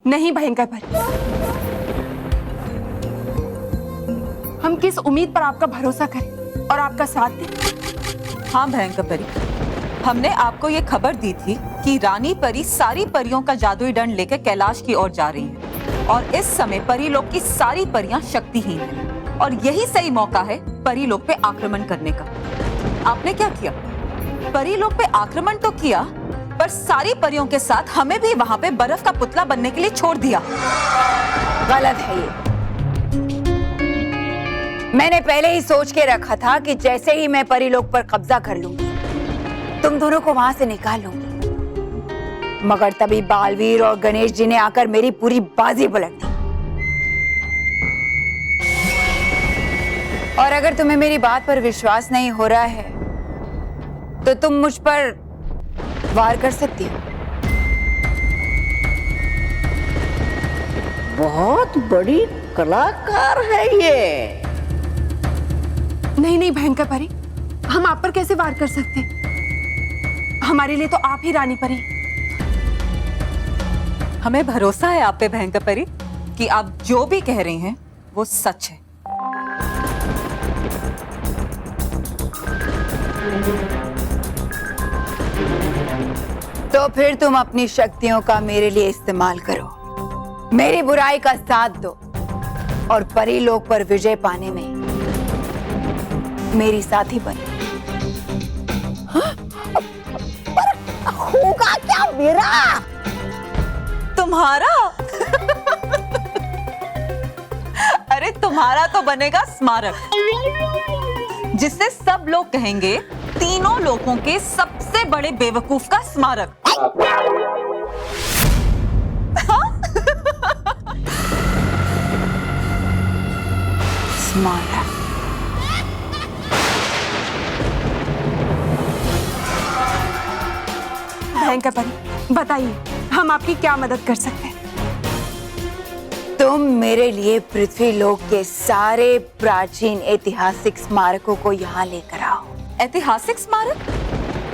नहीं भयंकर परी, हम किस उम्मीद पर आपका भरोसा करें और आपका साथ दें? हाँ भयंकर परी, हमने आपको ये खबर दी थी कि रानी परी सारी परियों का जादुई दंड लेकर कैलाश की ओर जा रही हैं और इस समय परी लोग की सारी परियां शक्तिहीन हैं और यही सही मौका है परी लोग पे आक्रमण करने का। आपने क्या किया? परी लोग पे आक्रमण तो किया, पर सारी परियों के साथ हमें भी वहां पे बर्फ का पुतला बनने के लिए छोड़ दिया। गलत है ये। मैंने पहले ही सोच के रखा था कि जैसे ही मैं परी लोग पर कब्जा कर लूंगी, तुम दोनों को वहां से निकाल लूंगी। मगर तभी बालवीर और गणेश जी ने आकर मेरी पूरी बाजी पलट दी। और अगर तुम्हें मेरी बात पर विश्वास नहीं हो रहा है तो तुम मुझ पर वार कर सकती हो। बहुत बड़ी कलाकार है ये। नहीं नहीं भयंकर परी, हम आप पर कैसे वार कर सकते? हमारे लिए तो आप ही रानी परी। हमें भरोसा है आप पे भयंकर परी कि आप जो भी कह रही हैं वो सच है। तो फिर तुम अपनी शक्तियों का मेरे लिए इस्तेमाल करो, मेरी बुराई का साथ दो और परी लोक पर विजय पाने में मेरी साथी बनो। होगा क्या मेरा? तुम्हारा? अरे तुम्हारा तो बनेगा स्मारक, जिससे सब लोग कहेंगे तीनों लोगों के सबसे बड़े बेवकूफ का स्मारक। स्मारक? भयंकर परी, बताइए हम आपकी क्या मदद कर सकते हैं? तुम मेरे लिए पृथ्वी लोक के सारे प्राचीन ऐतिहासिक स्मारकों को यहाँ लेकर आओ। ऐतिहासिक स्मारक?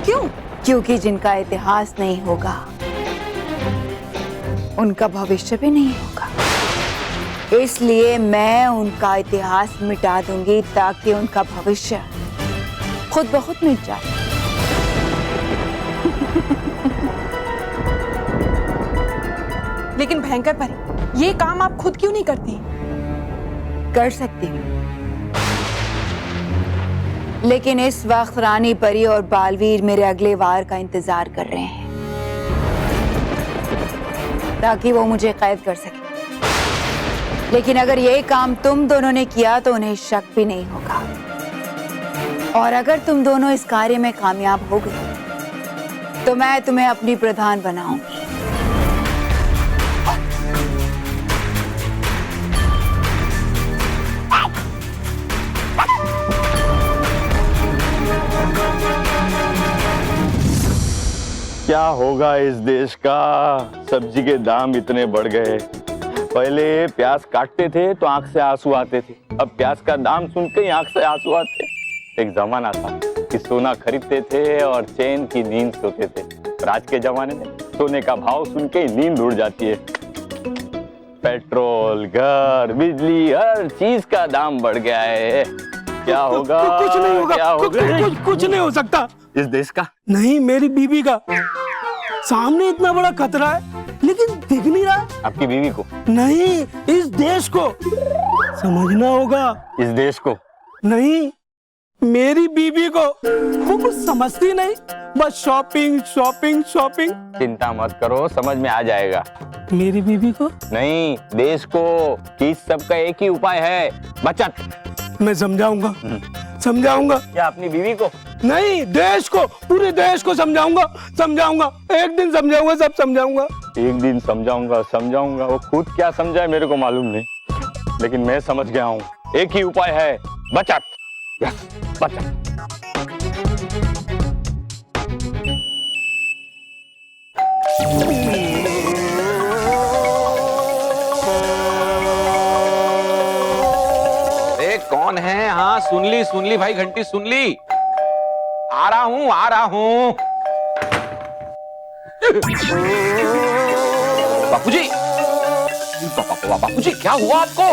क्यों? क्योंकि जिनका इतिहास नहीं होगा उनका भविष्य भी नहीं होगा। इसलिए मैं उनका इतिहास मिटा दूंगी ताकि उनका भविष्य खुद ब खुद मिट जाए। लेकिन भयंकर परी, ये काम आप खुद क्यों नहीं करती? कर सकती हूँ, लेकिन इस वक्त रानी परी और बालवीर मेरे अगले वार का इंतजार कर रहे हैं ताकि वो मुझे कैद कर सके। लेकिन अगर ये काम तुम दोनों ने किया तो उन्हें शक भी नहीं होगा, और अगर तुम दोनों इस कार्य में कामयाब हो गए तो मैं तुम्हें अपनी प्रधान बनाऊंगी। क्या होगा इस देश का? सब्जी के दाम इतने बढ़ गए। पहले प्याज काटते थे तो आंख से आंसू आते थे, अब प्याज का दाम सुन के ही आंख से आंसू आते। एक जमाना था कि सोना खरीदते थे और चैन की नींद सोते थे, पर आज के जमाने में सोने का भाव सुन के ही नींद उड़ जाती है। पेट्रोल, घर, बिजली, हर चीज का दाम बढ़ गया है। क्या होगा? कुछ नहीं होगा, क्या होगा? कुछ नहीं हो सकता। इस देश का नहीं, मेरी बीवी का। सामने इतना बड़ा खतरा है लेकिन दिख नहीं रहा। आपकी बीवी को नहीं, इस देश को समझना होगा। इस देश को नहीं, मेरी बीवी को। वो कुछ समझती नहीं, बस शॉपिंग शॉपिंग शॉपिंग। चिंता मत करो, समझ में आ जाएगा। मेरी बीवी को नहीं, देश को। इस सब का एक ही उपाय है, बचत। मैं समझाऊंगा, समझाऊंगा। क्या अपनी बीवी को? नहीं, देश को, पूरे देश को समझाऊंगा, समझाऊंगा। एक दिन समझाऊंगा, सब समझाऊंगा। एक दिन समझाऊंगा। वो खुद क्या समझाए मेरे को मालूम नहीं, लेकिन मैं समझ गया हूँ। एक ही उपाय है, बचत। यस, बचत। कौन है? हाँ, सुन ली भाई, घंटी सुन ली। आ रहा हूँ। बापूजी, बापूजी क्या हुआ आपको?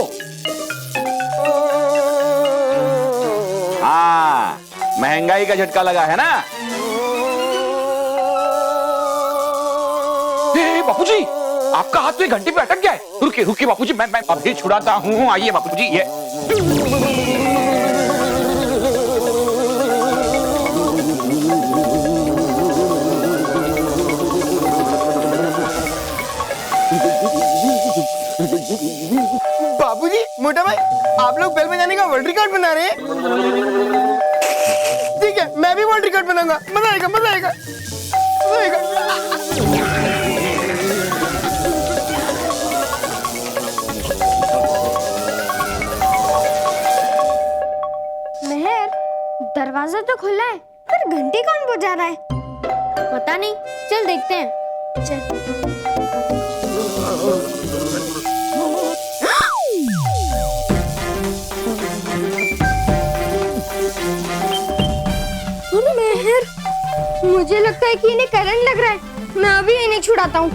हाँ, महंगाई का झटका लगा है ना? बापूजी, आपका हाथ तो घंटी पे अटक गया है। रुकिए रुकिए बापूजी, मैं अभी छुड़ाता हूँ। आइए बापूजी, ये बाबूजी, मोटा भाई, आप लोग बेल बजाने का वर्ल्ड रिकॉर्ड बना रहे हैं। ठीक है, मैं भी वर्ल्ड रिकॉर्ड बनाऊंगा। मजा आएगा, मजा आएगा, मजा आएगा। मेहर, दरवाजा तो खुला है पर घंटी कौन बजा रहा है? पता नहीं, चल देखते हैं। चल। मेहर, मुझे लगता है कि इन्हें करंट लग रहा है। मैं अभी इन्हें छुड़ाता हूँ।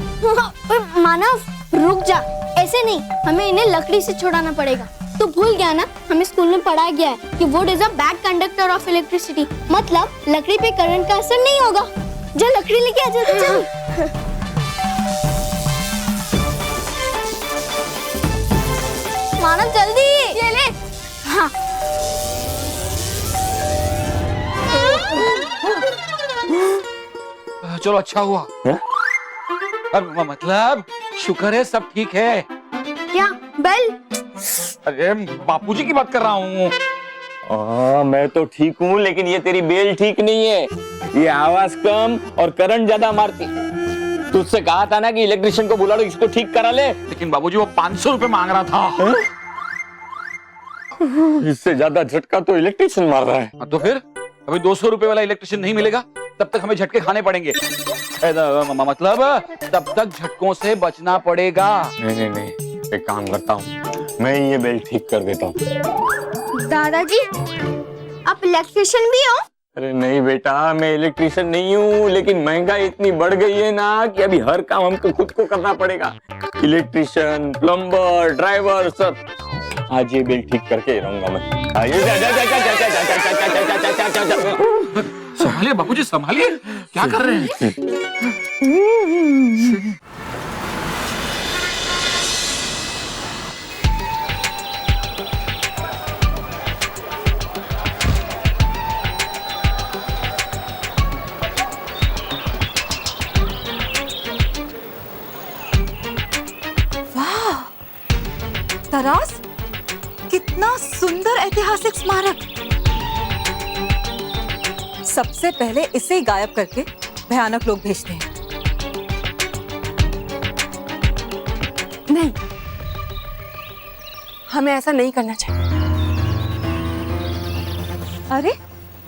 मानव, रुक जा। ऐसे नहीं, हमें इन्हें लकड़ी से छुड़ाना पड़ेगा। तो भूल गया ना, हमें स्कूल में पढ़ाया गया है कि would is a bad conductor of electricity. मतलब लकड़ी पे करंट का असर नहीं होगा। जा लकड़ी लेके आ, जल्दी चल। मानव जल्दी, ये ले। हाँ। चलो अच्छा हुआ। मतलब शुक्र है सब ठीक है। क्या बेल? अरे बापूजी की बात कर रहा हूँ। मैं तो ठीक हूँ, लेकिन ये तेरी बेल ठीक नहीं है। ये आवाज कम और करंट ज्यादा मारती। तुझसे कहा था ना कि इलेक्ट्रिशियन को बुला लो, इसको ठीक करा ले। लेकिन बाबूजी वो 500 रुपए मांग रहा था। इससे ज्यादा झटका तो इलेक्ट्रिशियन मार रहा है। तो फिर अभी 200 रुपए वाला इलेक्ट्रिशियन नहीं मिलेगा, तब तक हमें झटके खाने पड़ेंगे। मतलब तब तक झटकों से बचना पड़ेगा। नहीं, एक काम करता हूँ, मैं ये बेल ठीक कर देता हूँ। दादाजी, आप इलेक्ट्रिशियन भी हो? अरे नहीं बेटा, मैं इलेक्ट्रिशियन नहीं हूँ, लेकिन महंगाई इतनी बढ़ गई है ना कि अभी हर काम हमको खुद को करना पड़ेगा। इलेक्ट्रिशियन, प्लम्बर, ड्राइवर, सब। आज ये बिल ठीक करके रहूंगा मैं। संभालिए बापूजी, संभालिए। क्या कर रहे हैं? तरास, कितना सुंदर ऐतिहासिक स्मारक। सबसे पहले इसे ही गायब करके भयानक लोग भेजते हैं। नहीं, हमें ऐसा नहीं करना चाहिए। अरे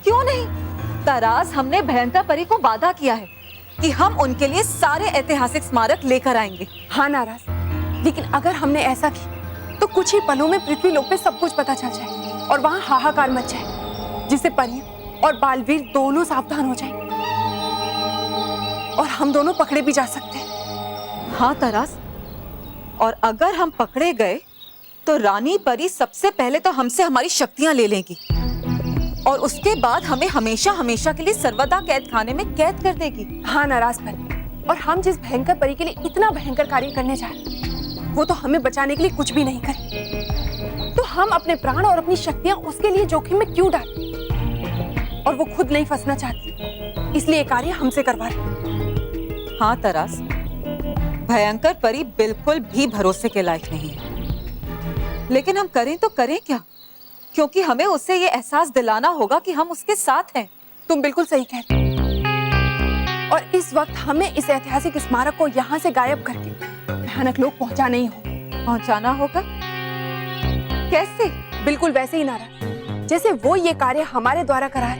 क्यों नहीं? तरास, हमने भयंकर परी को वादा किया है कि हम उनके लिए सारे ऐतिहासिक स्मारक लेकर आएंगे। हाँ नाराज, लेकिन अगर हमने ऐसा किया तो कुछ ही पलों में पृथ्वी लोक पे सब कुछ पता चल जाए और वहां हाहाकार मच जाए, जिससे परियां और बालवीर दोनों सावधान हो जाएं और हम दोनों पकड़े भी जा सकते हैं। हाँ तरास, और अगर हम पकड़े गए तो रानी परी सबसे पहले तो हमसे हमारी शक्तियां ले लेगी और उसके बाद हमें हमेशा हमेशा के लिए सर्वदा कैद खाने में कैद कर देगी। हाँ नाराज परी, और हम जिस भयंकर परी के लिए इतना भयंकर कार्य करने जा रहे हैं, वो तो हमें बचाने के लिए कुछ भी नहीं करे। तो हम अपने प्राण और अपनी शक्तियां उसके लिए जोखिम में क्यों डालें? और वो खुद नहीं फंसना चाहती, इसलिए कार्य हमसे करवा रही। हाँ तरास, भयंकर परी बिल्कुल भी भरोसे के लायक नहीं है। लेकिन हम करें तो करें क्या? क्योंकि हमें उसे ये एहसास दिलाना होगा कि हम उसके साथ हैं। तुम बिल्कुल सही कह रही हो। और इस वक्त हमें इस ऐतिहासिक स्मारक को यहाँ से गायब करके भयानक लोग पहुंचाना ही होगा। पहुंचाना होगा? कैसे? बिल्कुल वैसे ही नाराज, जैसे वो ये कार्य हमारे द्वारा कराए,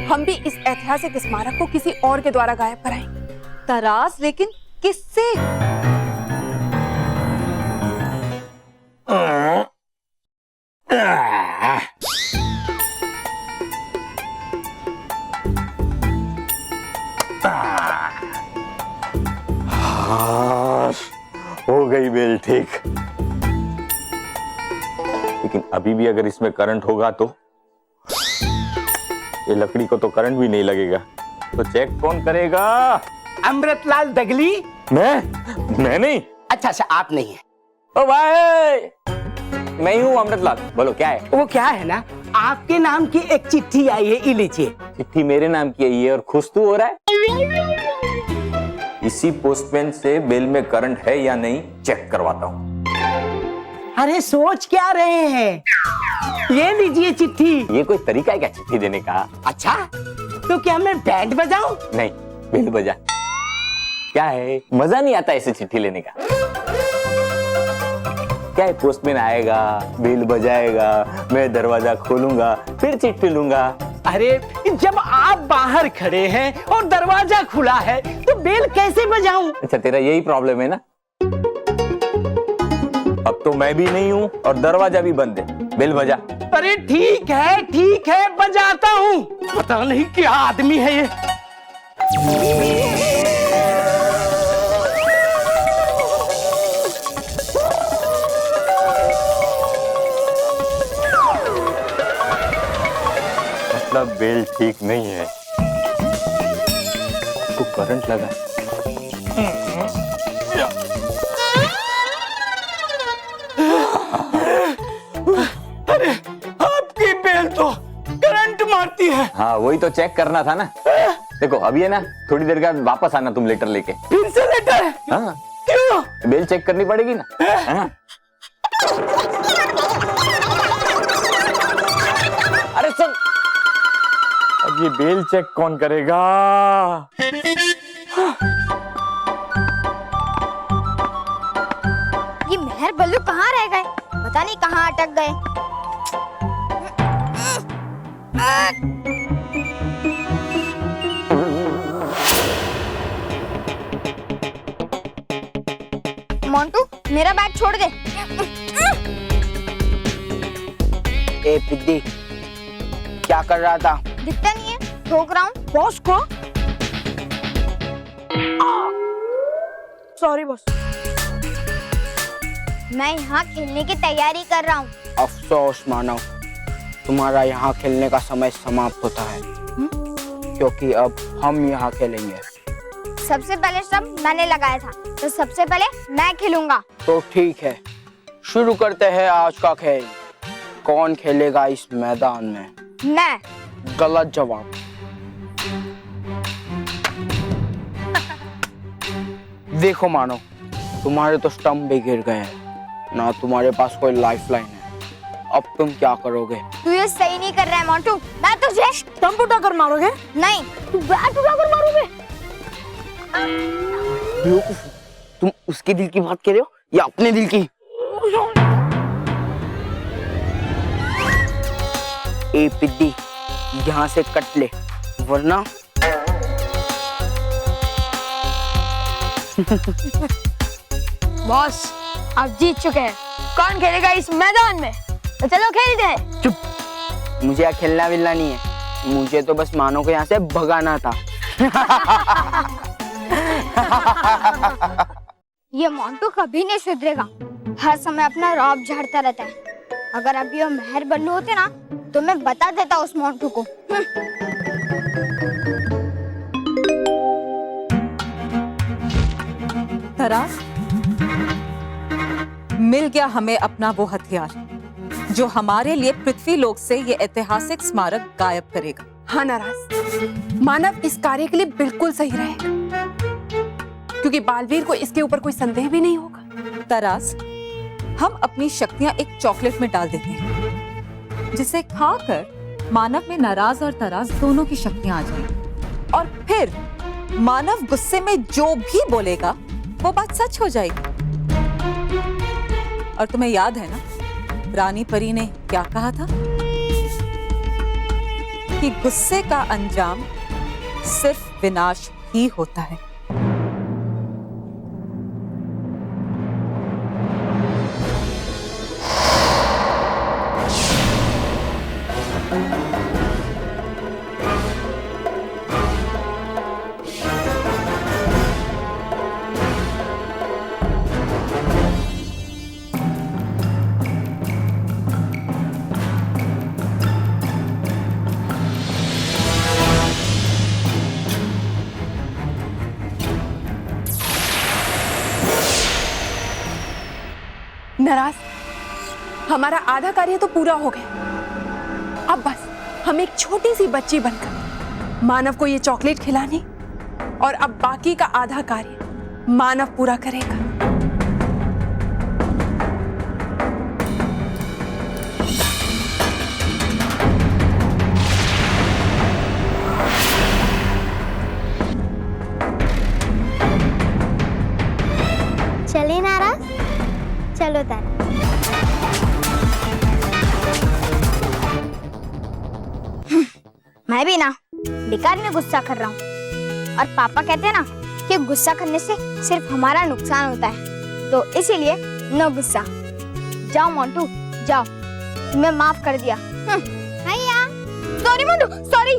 हम भी इस ऐतिहासिक स्मारक को किसी और के द्वारा गायब कराएंगे। तरास, लेकिन किससे? हो गई बेल ठीक। लेकिन अभी भी अगर इसमें करंट होगा तो ये लकड़ी को तो करंट भी नहीं लगेगा, तो चेक कौन करेगा? अमृतलाल दगली। मैं नहीं। अच्छा आप नहीं है। ओ भाई, मैं ही हूँ अमृतलाल। बोलो क्या है? वो क्या है ना, आपके नाम की एक चिट्ठी आई है, ये लीजिए। चिट्ठी मेरे नाम की है ये, और खुश तू हो रहा है? इसी पोस्टमैन से बेल में करंट है या नहीं चेक करवाता हूँ। अरे सोच क्या रहे हैं, ये लीजिए चिट्ठी। ये कोई तरीका है क्या चिट्ठी देने का? अच्छा तो क्या मैं बैंड बजाऊं? नहीं, बेल बजा। क्या है, मजा नहीं आता ऐसे चिट्ठी लेने का? क्या है, पोस्टमैन आएगा, बेल बजाएगा, मैं दरवाजा खोलूंगा, फिर चिट्ठी लूंगा। अरे जब आप बाहर खड़े हैं और दरवाजा खुला है तो बेल कैसे बजाऊं? अच्छा, तेरा यही प्रॉब्लम है ना? अब तो मैं भी नहीं हूँ और दरवाजा भी बंद है, बेल बजा। अरे ठीक है बजाता हूँ। पता नहीं क्या आदमी है ये। मतलब बेल ठीक नहीं है तो करंट लगा। अरे आपकी बेल तो करंट मारती है। हाँ, वही तो चेक करना था ना। देखो अभी है ना, थोड़ी देर बाद वापस आना तुम लेटर लेके। फिर से लेटर है? हाँ, क्यों? बेल चेक करनी पड़ेगी ना। हाँ। अरे सुन, अब ये बेल चेक कौन करेगा? ये मेहर बल्लू कहाँ रह गए, पता नहीं कहाँ अटक गए। मोंटू मेरा बैग छोड़ दे। ए पिद्दी, क्या कर रहा था? दिखता नहीं है, ठोक रहा हूँ बॉस को। Sorry boss. मैं यहाँ खेलने की तैयारी कर रहा हूँ। अफसोस मानो, तुम्हारा यहाँ खेलने का समय समाप्त होता है, क्योंकि अब हम यहाँ खेलेंगे। सबसे पहले सब मैंने लगाया था, तो सबसे पहले मैं खेलूंगा। तो ठीक है, शुरू करते हैं आज का खेल। कौन खेलेगा इस मैदान में? मैं। गलत जवाब। देखो मानो, तुम्हारे तो स्टंप भी गिर गए हैं, ना तुम्हारे पास कोई लाइफलाइन है। अब तुम क्या करोगे? तू ये सही नहीं कर रहा है मोंटू। मैं तुझे स्टंप उठाकर मारोगे? नहीं, तू बैट उठाकर मारोगे। बेवकूफ, तुम उसके दिल की बात कर रहे हो या अपने दिल की? ए पिद्दी, यहाँ से कट ले, वरना बॉस आप जीत चुके हैं। कौन खेलेगा इस मैदान में? तो चलो खेलते हैं। चुप, मुझे यहाँ खेलना विलना नहीं है, मुझे तो बस मानो को यहाँ से भगाना था। ये मोंटू कभी नहीं सुधरेगा, हर समय अपना रौब झाड़ता रहता है। अगर अभी वो मेहर बल्लू होते ना, तो मैं बता देता उस मोंटू को। तरास, मिल गया हमें अपना वो हथियार जो हमारे लिए पृथ्वी लोक से ये ऐतिहासिक स्मारक गायब करेगा। हाँ नाराज, मानव इस कार्य के लिए बिल्कुल सही रहेगा, क्योंकि बालवीर को इसके ऊपर कोई संदेह भी नहीं होगा। तरास, हम अपनी शक्तियां एक चॉकलेट में डाल देते हैं, जिसे खाकर मानव में नाराज और तरास दोनों की शक्तियां आ जाएंगी, और फिर मानव गुस्से में जो भी बोलेगा वो बात सच हो जाएगी। और तुम्हें याद है ना, रानी परी ने क्या कहा था? कि गुस्से का अंजाम सिर्फ विनाश ही होता है। नाराज, हमारा आधा कार्य तो पूरा हो गया। अब बस हम एक छोटी सी बच्ची बनकर मानव को ये चॉकलेट खिलानी, और अब बाकी का आधा कार्य मानव पूरा करेगा। चले नाराज, चलो तारा। मैं भी ना बेकार में गुस्सा कर रहा हूँ, और पापा कहते हैं ना कि गुस्सा करने से सिर्फ हमारा नुकसान होता है, तो इसीलिए नो गुस्सा। जाओ मोंटू जाओ, तुम्हें माफ कर दिया। भैया सॉरी मोंटू, सॉरी।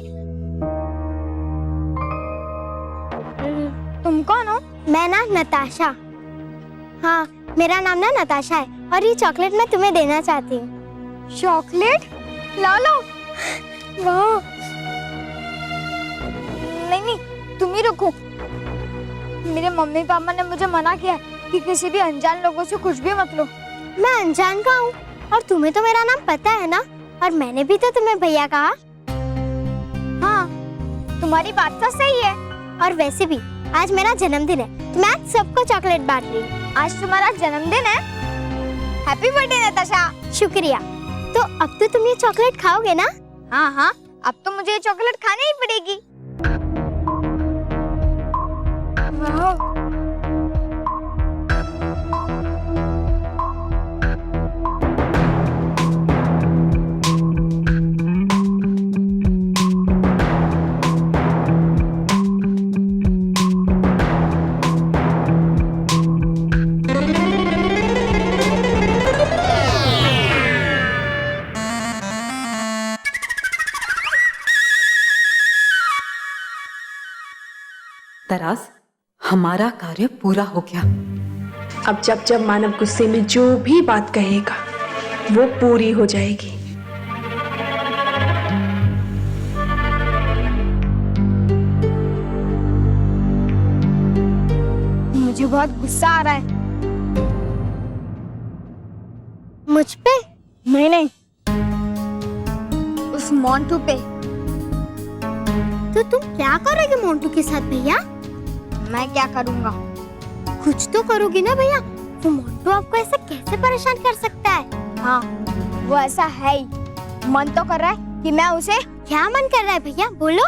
तुम कौन हो? मैं ना नताशा। हाँ, मेरा नाम ना नताशा है, और ये चॉकलेट मैं तुम्हें देना चाहती हूँ। चॉकलेट? ला लो। वाह। नहीं, तुम ही रुको। मेरे मम्मी पापा ने मुझे मना किया कि किसी भी अनजान लोगों से कुछ भी मत लो। मैं अनजान का हूँ, और तुम्हें तो मेरा नाम पता है ना, और मैंने भी तो तुम्हें भैया कहा। हाँ, तुम्हारी बात तो सही है। और वैसे भी आज मेरा जन्मदिन है, तो मैं आज सबको चॉकलेट बांट रही हूँ। आज तुम्हारा जन्मदिन है? Happy birthday Natasha. शुक्रिया। तो अब तो तुम ये चॉकलेट खाओगे ना? हाँ, अब तो मुझे ये चॉकलेट खानी ही पड़ेगी। वाह। तराज, हमारा कार्य पूरा हो गया। अब जब जब मानव गुस्से में जो भी बात कहेगा वो पूरी हो जाएगी। मुझे बहुत गुस्सा आ रहा है। मुझ पे? नहीं, उस मोंटू पे। तो तुम क्या करोगे मोंटू के साथ भैया? मैं क्या करूँगा? कुछ तो करोगी ना भैया। वो मोंटू आपको ऐसे कैसे परेशान कर सकता है? हाँ, वो ऐसा है ही। मन तो कर रहा है कि मैं उसे। क्या मन कर रहा है भैया, बोलो।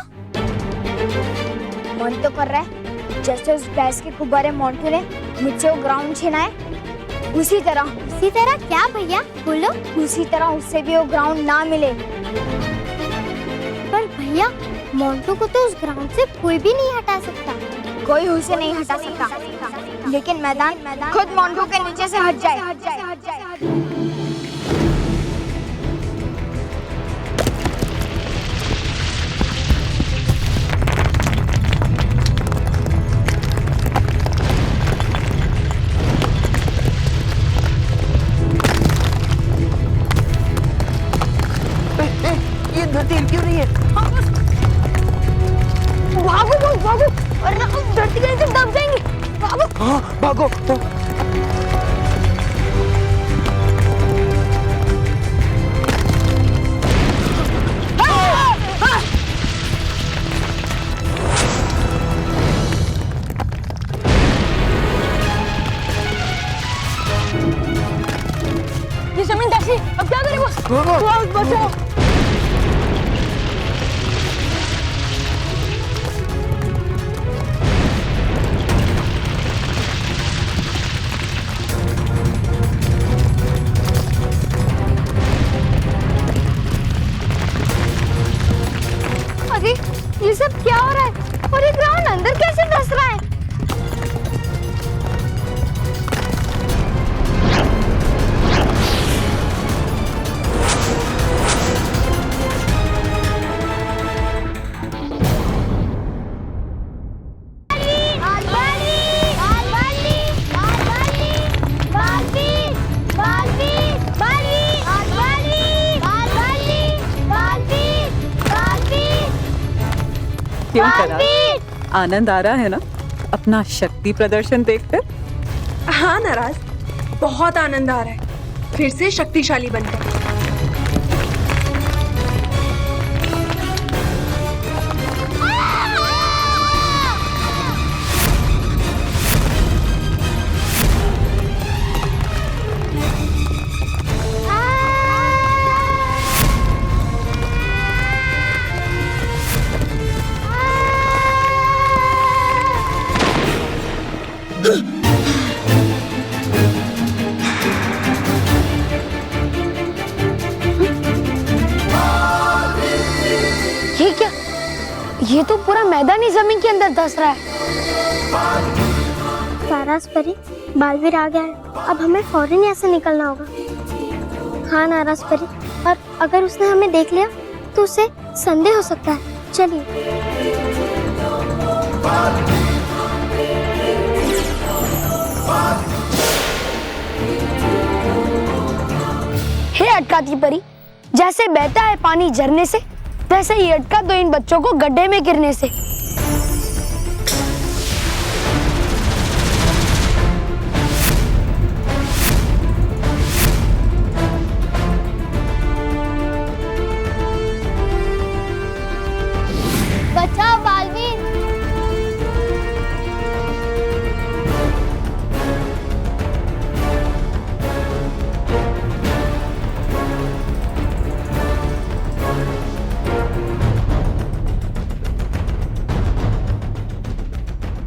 मन तो कर रहा है जैसे उस गैस के गुब्बारे मोंटू ने मुझसे वो ग्राउंड छीना है, उसी तरह। उसी तरह क्या भैया, बोलो। उसी तरह उससे भी वो ग्राउंड ना मिले। पर भैया, मोंटू को तो उस ग्राउंड से कोई भी नहीं हटा सकता। कोई उसे नहीं हटा सकता, लेकिन मैदान खुद मोंटू के नीचे से हट जाए। ये धरती क्यों नहीं है? भागो, वरना हम धरती के नीचे दब जाएंगे। भागो। हाँ, भागो। ये जमीन टैक्सी, अब क्या करें बॉस? बचाओ। अरे ये सब क्या हो रहा है? और ये ग्राउंड अंदर कैसे धंस रहा है? क्यों तराज, आनंद आ रहा है ना अपना शक्ति प्रदर्शन देखकर? हाँ नाराज, बहुत आनंद आ रहा है। फिर से शक्तिशाली बन गए। ये क्या? ये तो पूरा मैदान ही जमीन के अंदर धंस रहा है। नाराज परी, बालवीर आ गया है। अब हमें फौरन यहाँ से निकलना होगा। हाँ नाराज परी, और अगर उसने हमें देख लिया तो उसे संदेह हो सकता है। चलिए। हे अटकाती परी, जैसे बहता है पानी झरने से, वैसे ही अटका दो इन बच्चों को गड्ढे में गिरने से। बचाओ बालवीर।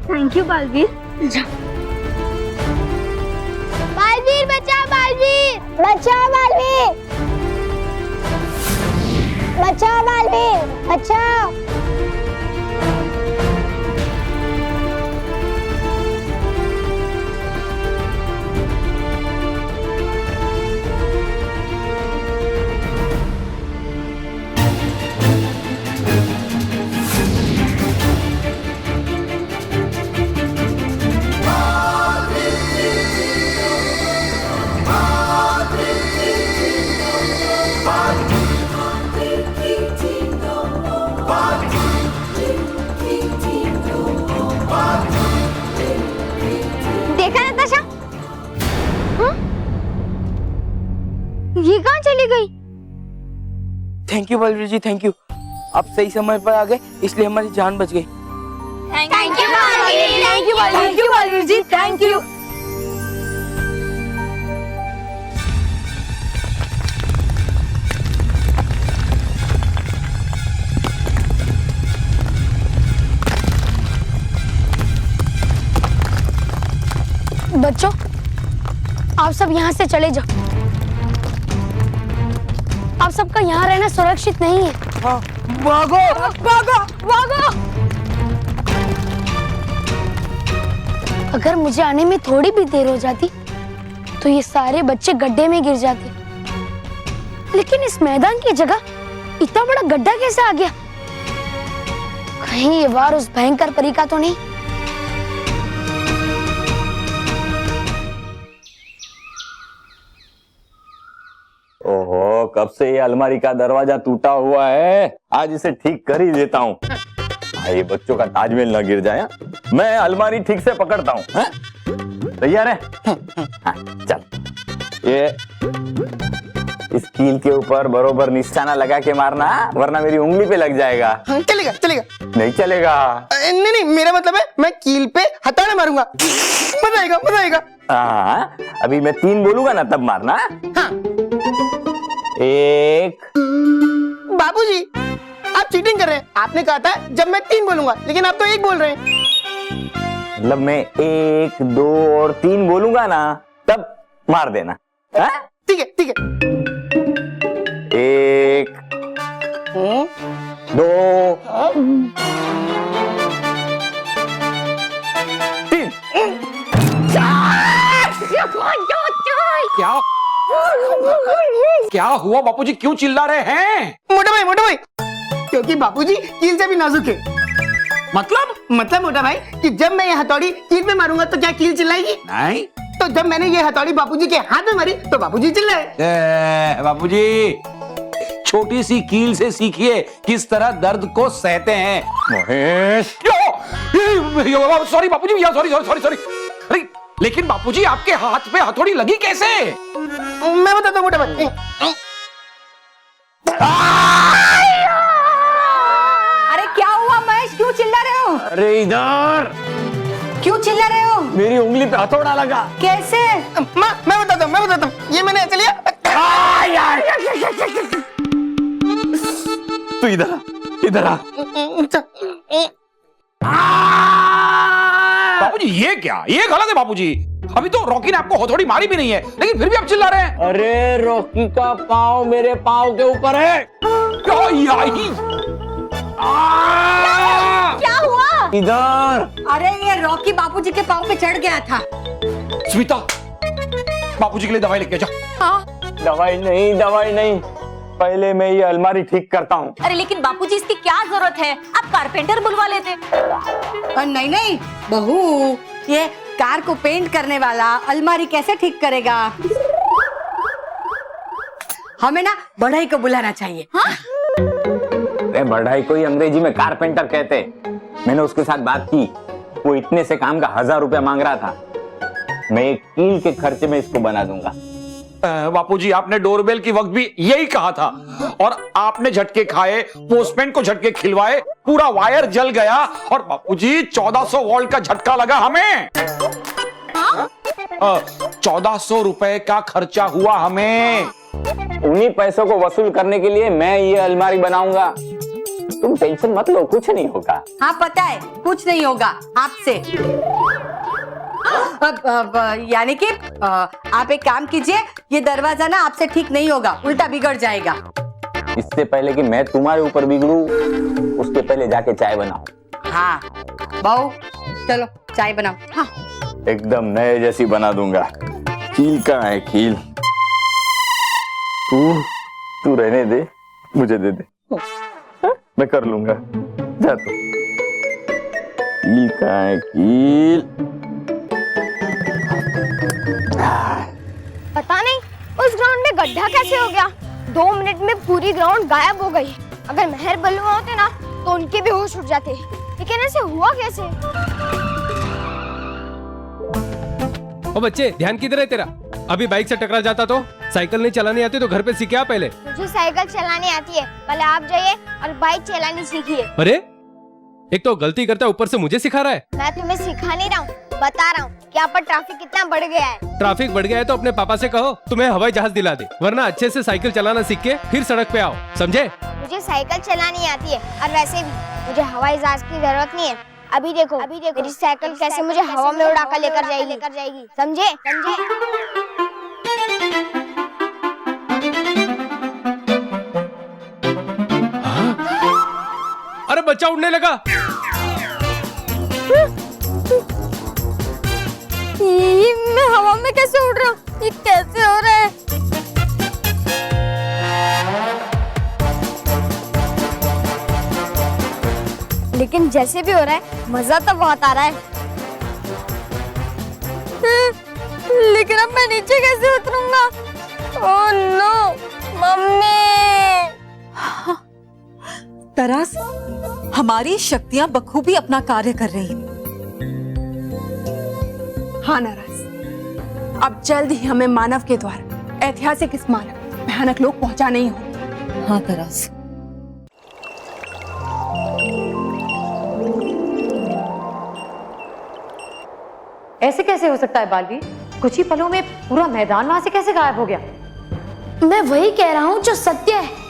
Thank you Baalveer. बालवीर बचाओ, बालवीर बचाओ, बालवीर बचाओ, बालवीर बचाओ। देखा नताशा? ये कहाँ चली गई? Thank you Balveer ji, thank you. आप सही समय पर आ गए, इसलिए हमारी जान बच गई। Thank you Baalveer ji, thank you. बच्चों, आप सब यहाँ से चले जाओ। आप सबका यहाँ रहना सुरक्षित नहीं है। हाँ, भागो भागो भागो। अगर मुझे आने में थोड़ी भी देर हो जाती तो ये सारे बच्चे गड्ढे में गिर जाते। लेकिन इस मैदान की जगह इतना बड़ा गड्ढा कैसे आ गया? कहीं ये वार उस भयंकर परी का तो नहीं? ओहो, कब से ये अलमारी का दरवाजा टूटा हुआ है, आज इसे ठीक कर ही देता हूँ। ये बच्चों का ताजमहल न गिर जाए। मैं अलमारी ठीक से पकड़ता हूँ। तैयार है? हाँ, चल। ये इस कील के ऊपर बरोबर निशाना लगा के मारना, वरना मेरी उंगली पे लग जाएगा। हाँ, चलेगा चलेगा। नहीं चलेगा। नहीं नहीं, मेरा मतलब है मैं कील पे हथौड़ा मारूंगा। मजा आएगा, मजा आएगा। हाँ, अभी मैं 3 बोलूंगा ना, तब मारना। हाँ। 1। बाबूजी, आप चीटिंग कर रहे हैं। आपने कहा था जब मैं 3 बोलूंगा, लेकिन आप तो 1 बोल रहे हैं। मतलब मैं 1, 2 और 3 बोलूंगा ना, तब मार देना। ठीक है ठीक है। 1, 2, 3। क्या हुआ बापूजी, क्यों चिल्ला रहे हैं? मोटा भाई, क्योंकि बाबूजी कील से भी नाजुक है। मतलब मोटा भाई कि जब मैं ये हथौड़ी कील पे मारूंगा तो क्या कील चिल्लाएगी? नहीं। तो जब मैंने ये हथौड़ी बाबूजी के हाथ में मारी तो बाबूजी चिल्लाए। बापूजी, छोटी सी कील से सीखिए किस तरह दर्द को सहते हैं। महेश, सॉरी बापूजी, सॉरी। अरे लेकिन बापूजी आपके हाथ पे हथौड़ी लगी कैसे? मैं बताता हूँ मोटा भाई। अरे क्या हुआ महेश, क्यों चिल्ला रहे हो? अरे इधर क्यों चिल्ला रहे हो? मेरी उंगली पे हथौड़ा लगा। कैसे? माँ मैं बताता हूँ, ये मैंने ऐसे लिया। तू इधर आ। बापूजी ये क्या, ये गलत है बापूजी। अभी तो रॉकी ने आपको हथौड़ी मारी भी नहीं है, लेकिन फिर भी आप चिल्ला रहे हैं। अरे रॉकी का पाँव मेरे पाँव के ऊपर है। क्या हुआ? इधर। अरे ये रॉकी बापूजी के पाँव पे चढ़ गया था। स्मिता, बापूजी के लिए दवाई लेके जा। हाँ दवाई नहीं, पहले मैं ये अलमारी ठीक करता हूँ। अरे लेकिन बापूजी इसकी क्या जरूरत है, आप कारपेंटर बुलवा लेते। नहीं बहू, ये कार को पेंट करने वाला अलमारी कैसे ठीक करेगा? हमें ना बढ़ई को बुलाना चाहिए। हाँ? अरे बढ़ाई को ही अंग्रेजी में कारपेंटर कहते। मैंने उसके साथ बात की, वो इतने से काम का 1000 रुपया मांग रहा था। मैं एक कील के खर्चे में इसको बना दूंगा। बापूजी आपने डोरबेल की वक्त भी यही कहा था, और आपने झटके खाए, पोस्टमैन को झटके खिलवाए, पूरा वायर जल गया, और बापूजी 1400 वोल्ट का झटका लगा हमें। 1400 रुपए का खर्चा हुआ हमें। उन्हीं पैसों को वसूल करने के लिए मैं ये अलमारी बनाऊंगा। तुम टेंशन मत लो, कुछ नहीं होगा। हाँ पता है, कुछ नहीं होगा आपसे। यानी कि आप एक काम कीजिए, ये दरवाजा ना आपसे ठीक नहीं होगा, उल्टा बिगड़ जाएगा। इससे पहले कि मैं तुम्हारे ऊपर बिगड़ूं, उसके पहले जाके चाय बनाओ। हाँ बहू चलो चाय बनाओ। हाँ एकदम नए जैसी बना दूंगा। कील कहाँ है कील? तू रहने दे, मुझे दे दे। मैं कर लूंगा, जा तू। कील कहाँ है कील? पता नहीं उस ग्राउंड में गड्ढा कैसे हो गया। 2 मिनट में पूरी ग्राउंड गायब हो गई। अगर मेहर बलुआ होते ना तो उनके भी होश उड़ जाते, लेकिन ऐसे हुआ कैसे? ओ बच्चे, ध्यान किधर है तेरा? अभी बाइक से टकरा जाता तो? साइकिल नहीं चलानी आती तो घर पे सीखे पहले। मुझे साइकिल चलानी आती है, पहले आप जाइए और बाइक चलानी सीखिए। अरे एक तो गलती करता है, ऊपर से मुझे सिखा रहा है। मैं तुम्हें सिखा नहीं रहा हूँ, बता रहा हूँ कि यहाँ पर ट्रैफिक कितना बढ़ गया है। ट्रैफिक बढ़ गया है तो अपने पापा से कहो तुम्हें हवाई जहाज दिला दे, वरना अच्छे से साइकिल चलाना सीख के फिर सड़क पे आओ, समझे? मुझे साइकिल चलानी आती है, और वैसे भी मुझे हवाई जहाज की जरूरत नहीं है। अभी देखो मेरी साइकिल कैसे मुझे हवा में उड़ाकर लेकर जाएगी, समझे? अरे बच्चा उड़ने लगा। ये मैं हवा में कैसे उड़ रहा हूँ? ये कैसे हो रहा है? लेकिन जैसे भी हो रहा है मजा तो बहुत आ रहा है। लेकिन अब मैं नीचे कैसे उतरूंगा? Oh no mummy. तरास, हमारी शक्तियां बखूबी अपना कार्य कर रही हैं। हाँ नाराज, अब जल्द ही हमें मानव के द्वार ऐतिहासिक स्मारक भयानक लोग पहुंचाने ही होंगे। हाँ तरास। ऐसे कैसे हो सकता है बालवीर? कुछ ही पलों में पूरा मैदान वहां से कैसे गायब हो गया? मैं वही कह रहा हूँ जो सत्य है।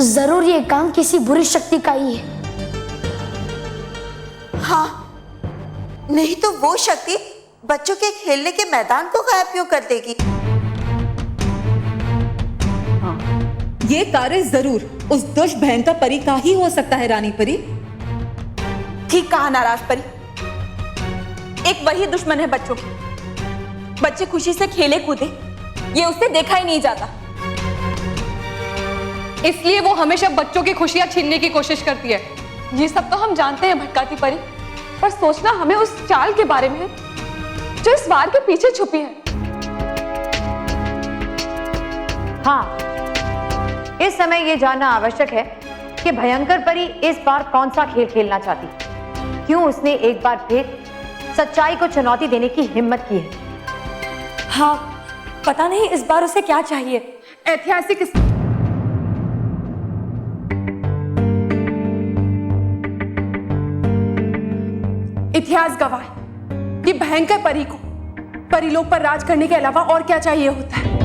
जरूर ये काम किसी बुरी शक्ति का ही है। हाँ, नहीं तो वो शक्ति बच्चों के खेलने के मैदान को गायब क्यों कर देगी? ये कार्य जरूर उस दुष्ट भयंकर परी का ही हो सकता है रानी परी। ठीक कहा नाराज परी। एक वही दुश्मन है बच्चों की। बच्चे खुशी से खेले कूदे, ये उससे देखा ही नहीं जाता। इसलिए वो हमेशा बच्चों की खुशियां छीनने की कोशिश करती है। ये सब तो हम जानते हैं भटकाती परी, पर सोचना हमें उस चाल के बारे में है जो इस वार के पीछे छुपी है। हाँ, इस समय ये जानना आवश्यक है कि भयंकर परी इस बार कौन सा खेल खेलना चाहती, क्यों उसने एक बार फिर सच्चाई को चुनौती देने की हिम्मत की है। हाँ, पता नहीं इस बार उसे क्या चाहिए। ऐतिहासिक इतिहास गवाह है कि भयंकर परी को परीलोक पर राज करने के अलावा और क्या चाहिए होता है।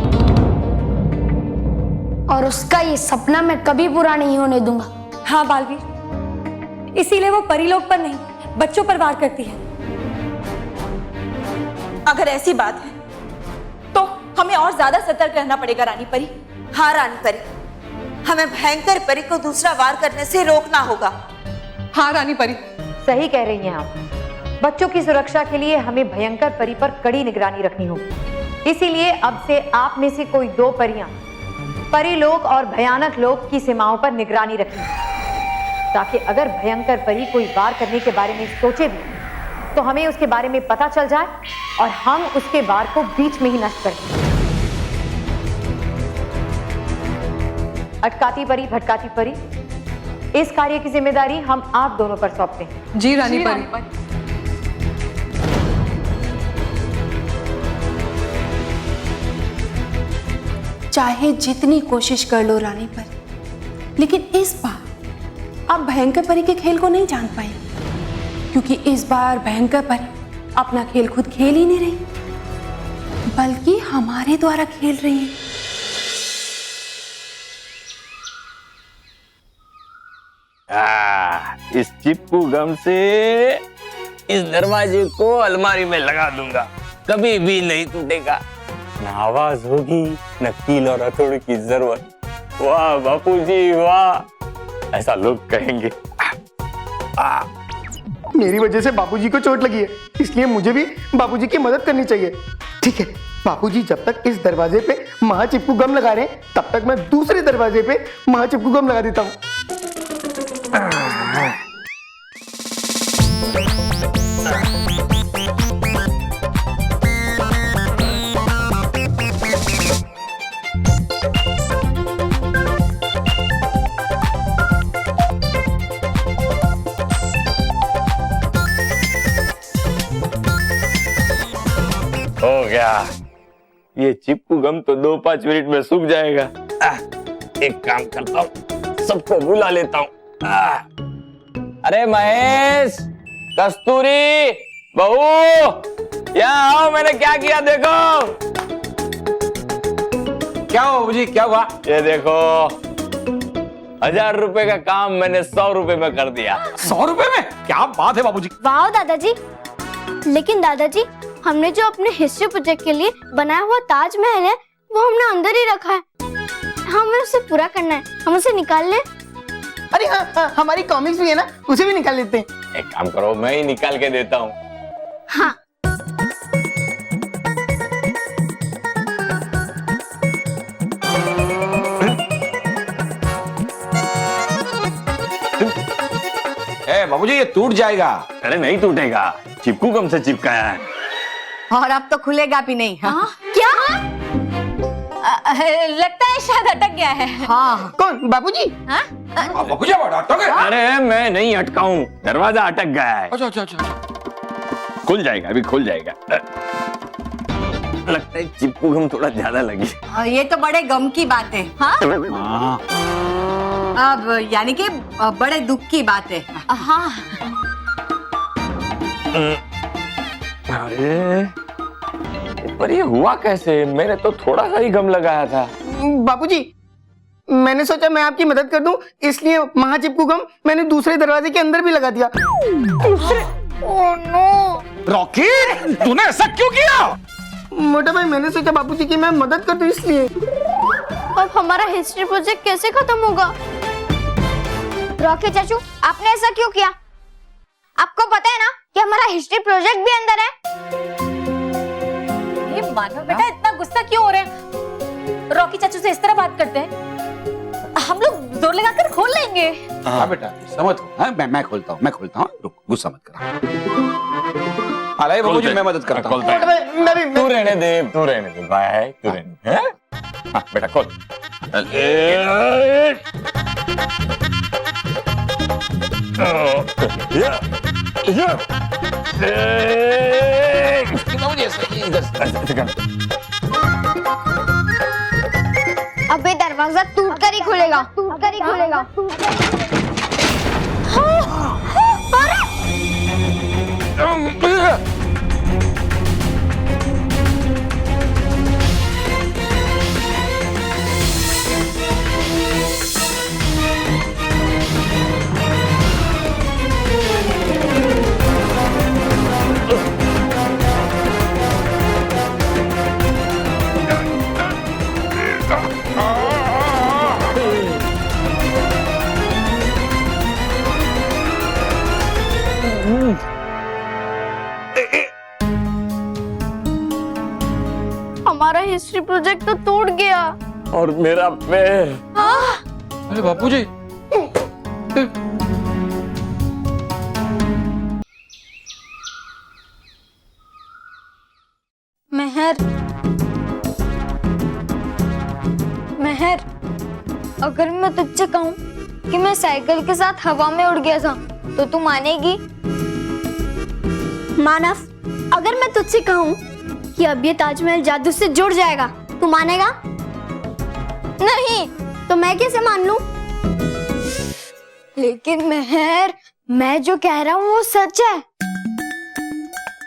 और उसका ये सपना मैं कभी पूरा नहीं होने दूंगा। हाँ बालवीर, इसीलिए वो परीलोक पर नहीं बच्चों पर वार करती है। अगर ऐसी बात है तो हमें और ज्यादा सतर्क रहना पड़ेगा रानी परी। हाँ रानी परी, हमें भयंकर परी को दूसरा वार करने से रोकना होगा। हाँ रानी परी, सही कह रही हैं आप। बच्चों की सुरक्षा के लिए हमें भयंकर परी पर कड़ी निगरानी रखनी होगी। इसीलिए अब से आप में से कोई 2 परियां परीलोक और भयानक लोक की सीमाओं पर निगरानी रखें, ताकि अगर भयंकर परी कोई वार करने के बारे में सोचे भी तो हमें उसके बारे में पता चल जाए और हम उसके वार को बीच में ही नष्ट कर दें। अटकाती परी, भटकाती परी, इस कार्य की जिम्मेदारी हम आप दोनों पर सौंपते हैं। जी रानी परी। चाहे जितनी कोशिश कर लो रानी परी, लेकिन इस बार आप भयंकर परी के खेल को नहीं जान पाएंगे, क्योंकि इस बार भयंकर परी अपना खेल खुद खेल ही नहीं रही, बल्कि हमारे द्वारा खेल रही है। इस चिपकू गम से इस दरवाजे को अलमारी में लगा दूंगा, कभी भी नहीं टूटेगा। न आवाज होगी, न कील और हथौड़े की जरूरत। वाह बापूजी वाह, ऐसा लोग कहेंगे। मेरी वजह से बापूजी को चोट लगी है, इसलिए मुझे भी बापूजी की मदद करनी चाहिए। ठीक है, बापूजी जब तक इस दरवाजे पे महाचिपकू गम लगा रहे हैं, तब तक मैं दूसरे दरवाजे पे महाचिपकू गम लगा देता हूँ। हो गया, ये चिपकू गम तो 2-5 मिनट में सूख जाएगा। एक काम करता हूँ, सबको बुला लेता हूँ। अरे महेश, कस्तूरी, बहू, यहाँ आओ, मैंने क्या किया देखो। क्या हुआ बाबूजी, क्या हुआ? ये देखो, 1000 रुपए का काम मैंने 100 रुपए में कर दिया। 100 रुपए में? क्या बात है बाबूजी। वाह दादाजी, लेकिन दादाजी हमने जो अपने हिस्ट्री प्रोजेक्ट के लिए बनाया हुआ ताजमहल है वो हमने अंदर ही रखा है। हमें उसे पूरा करना है, हम उसे निकाल ले। अरे हाँ, हमारी कॉमिक्स भी है ना, उसे भी निकाल लेते हैं। एक काम करो, मैं ही निकाल के देता हूँ। हाँ। बाबूजी ये टूट जाएगा। अरे नहीं टूटेगा, चिपकू गम से चिपकाया है। और अब तो खुलेगा भी नहीं। हाँ? क्या? लगता है शायद अटक गया है। हाँ। कौन, बापूजी? हाँ? बाबूजी अटक गए? अरे मैं नहीं अटकाऊं, दरवाजा अटक गया है। अच्छा अच्छा अच्छा, खुल जाएगा, अभी खुल जाएगा। लगता है चिपकू गम थोड़ा ज्यादा लगी। ये तो बड़े गम की बात है। हाँ? अब यानी कि बड़े दुख की बात है। हाँ। अरे पर ये हुआ कैसे? मैंने तो थोड़ा सा ही गम लगाया था। बापूजी, मैंने सोचा मैं आपकी मदद कर दूं, इसलिए महाचिपकू गम मैंने दूसरे दरवाजे के अंदर भी लगा दिया। दूसरे? Oh no! रॉकी, तूने ऐसा क्यों किया? मोटा भाई, मैंने सोचा बापूजी की मैं मदद कर दूं इसलिए। अब हमारा हिस्ट्री प्रोजेक्ट कैसे खत्म होगा? रॉकी चाचू, आपने ऐसा क्यों किया? आपको पता है ना कि हमारा हिस्ट्री प्रोजेक्ट भी अंदर है। ये मानो बेटा इतना गुस्सा क्यों हो रहे हैं? रॉकी चाचू से इस तरह बात करते हैं? हम लोग जोर लगाकर खोल लेंगे। हाँ बेटा, समझ हाँ, मैं खोलता हूँ, रुक, गुस्सा मत कर। अरे बाबूजी मैं मदद करता हूँ। तू रहने दे भाई, तू रहने दे। हाँ बेटा खोल। अबे दरवाजा टूट कर ही खुलेगा, टूट कर ही खुलेगा। हमारा हिस्ट्री प्रोजेक्ट तो टूट गया। और मेरा पैर। अरे बापूजी, मेहर, मेहर, अगर मैं तुझसे कहूँ कि मैं साइकिल के साथ हवा में उड़ गया था तो तू मानेगी? मानव, अगर मैं तुझसे कहूँ कि अब ये ताजमहल जादू से जुड़ जाएगा, तू मानेगा? नहीं, तो मैं कैसे मान लूं? लेकिन मेहर, मैं जो कह रहा हूँ वो सच है।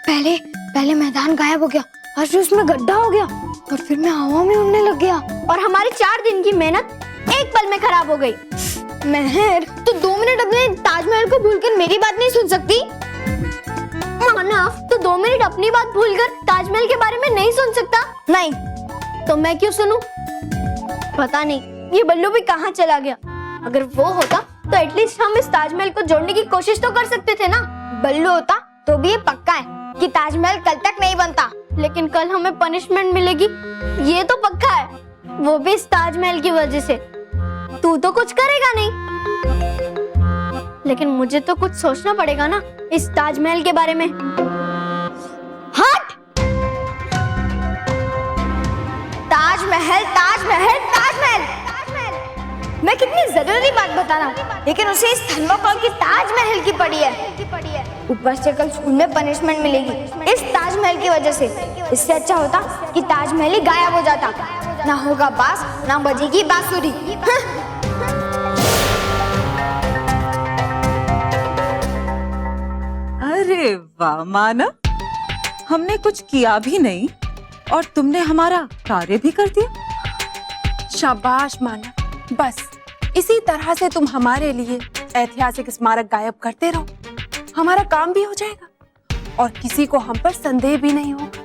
पहले मैदान गायब हो गया और फिर उसमें गड्ढा हो गया और फिर मैं हवा में उड़ने लग गया और हमारी 4 दिन की मेहनत एक पल में खराब हो गई। मेहर, तू 2 मिनट अपने ताजमहल को भूलकर मेरी बात नहीं सुन सकती? मानव, तू 2 मिनट अपनी बात भूलकर ताजमहल के बारे में नहीं सुन सकता? नहीं, तो मैं क्यों सुनूं? पता नहीं ये बल्लू भी कहाँ चला गया। अगर वो होता तो एटलीस्ट हम इस ताजमहल को जोड़ने की कोशिश तो कर सकते थे ना। बल्लू होता तो भी ये पक्का है कि ताजमहल कल तक नहीं बनता, लेकिन कल हमें पनिशमेंट मिलेगी, ये तो पक्का है, वो भी इस ताजमहल की वजह से। तू तो कुछ करेगा नहीं, लेकिन मुझे तो कुछ सोचना पड़ेगा ना इस ताजमहल के बारे में। हट! ताजमहल, ताजमहल, ताजमहल। मैं कितनी जरूरी बात बता रहा हूँ, लेकिन उसे इस थर्मोकॉल की ताजमहल की पड़ी है। ऊपर से कल स्कूल में पनिशमेंट मिलेगी इस ताजमहल की वजह से। इससे अच्छा होता कि ताजमहल ही गायब हो जाता, ना होगा बांस, ना बजेगी बांसुरी। अरे वाह मानव, हमने कुछ किया भी नहीं और तुमने हमारा कार्य भी कर दिया। शाबाश मानव, बस इसी तरह से तुम हमारे लिए ऐतिहासिक स्मारक गायब करते रहो, हमारा काम भी हो जाएगा और किसी को हम पर संदेह भी नहीं होगा।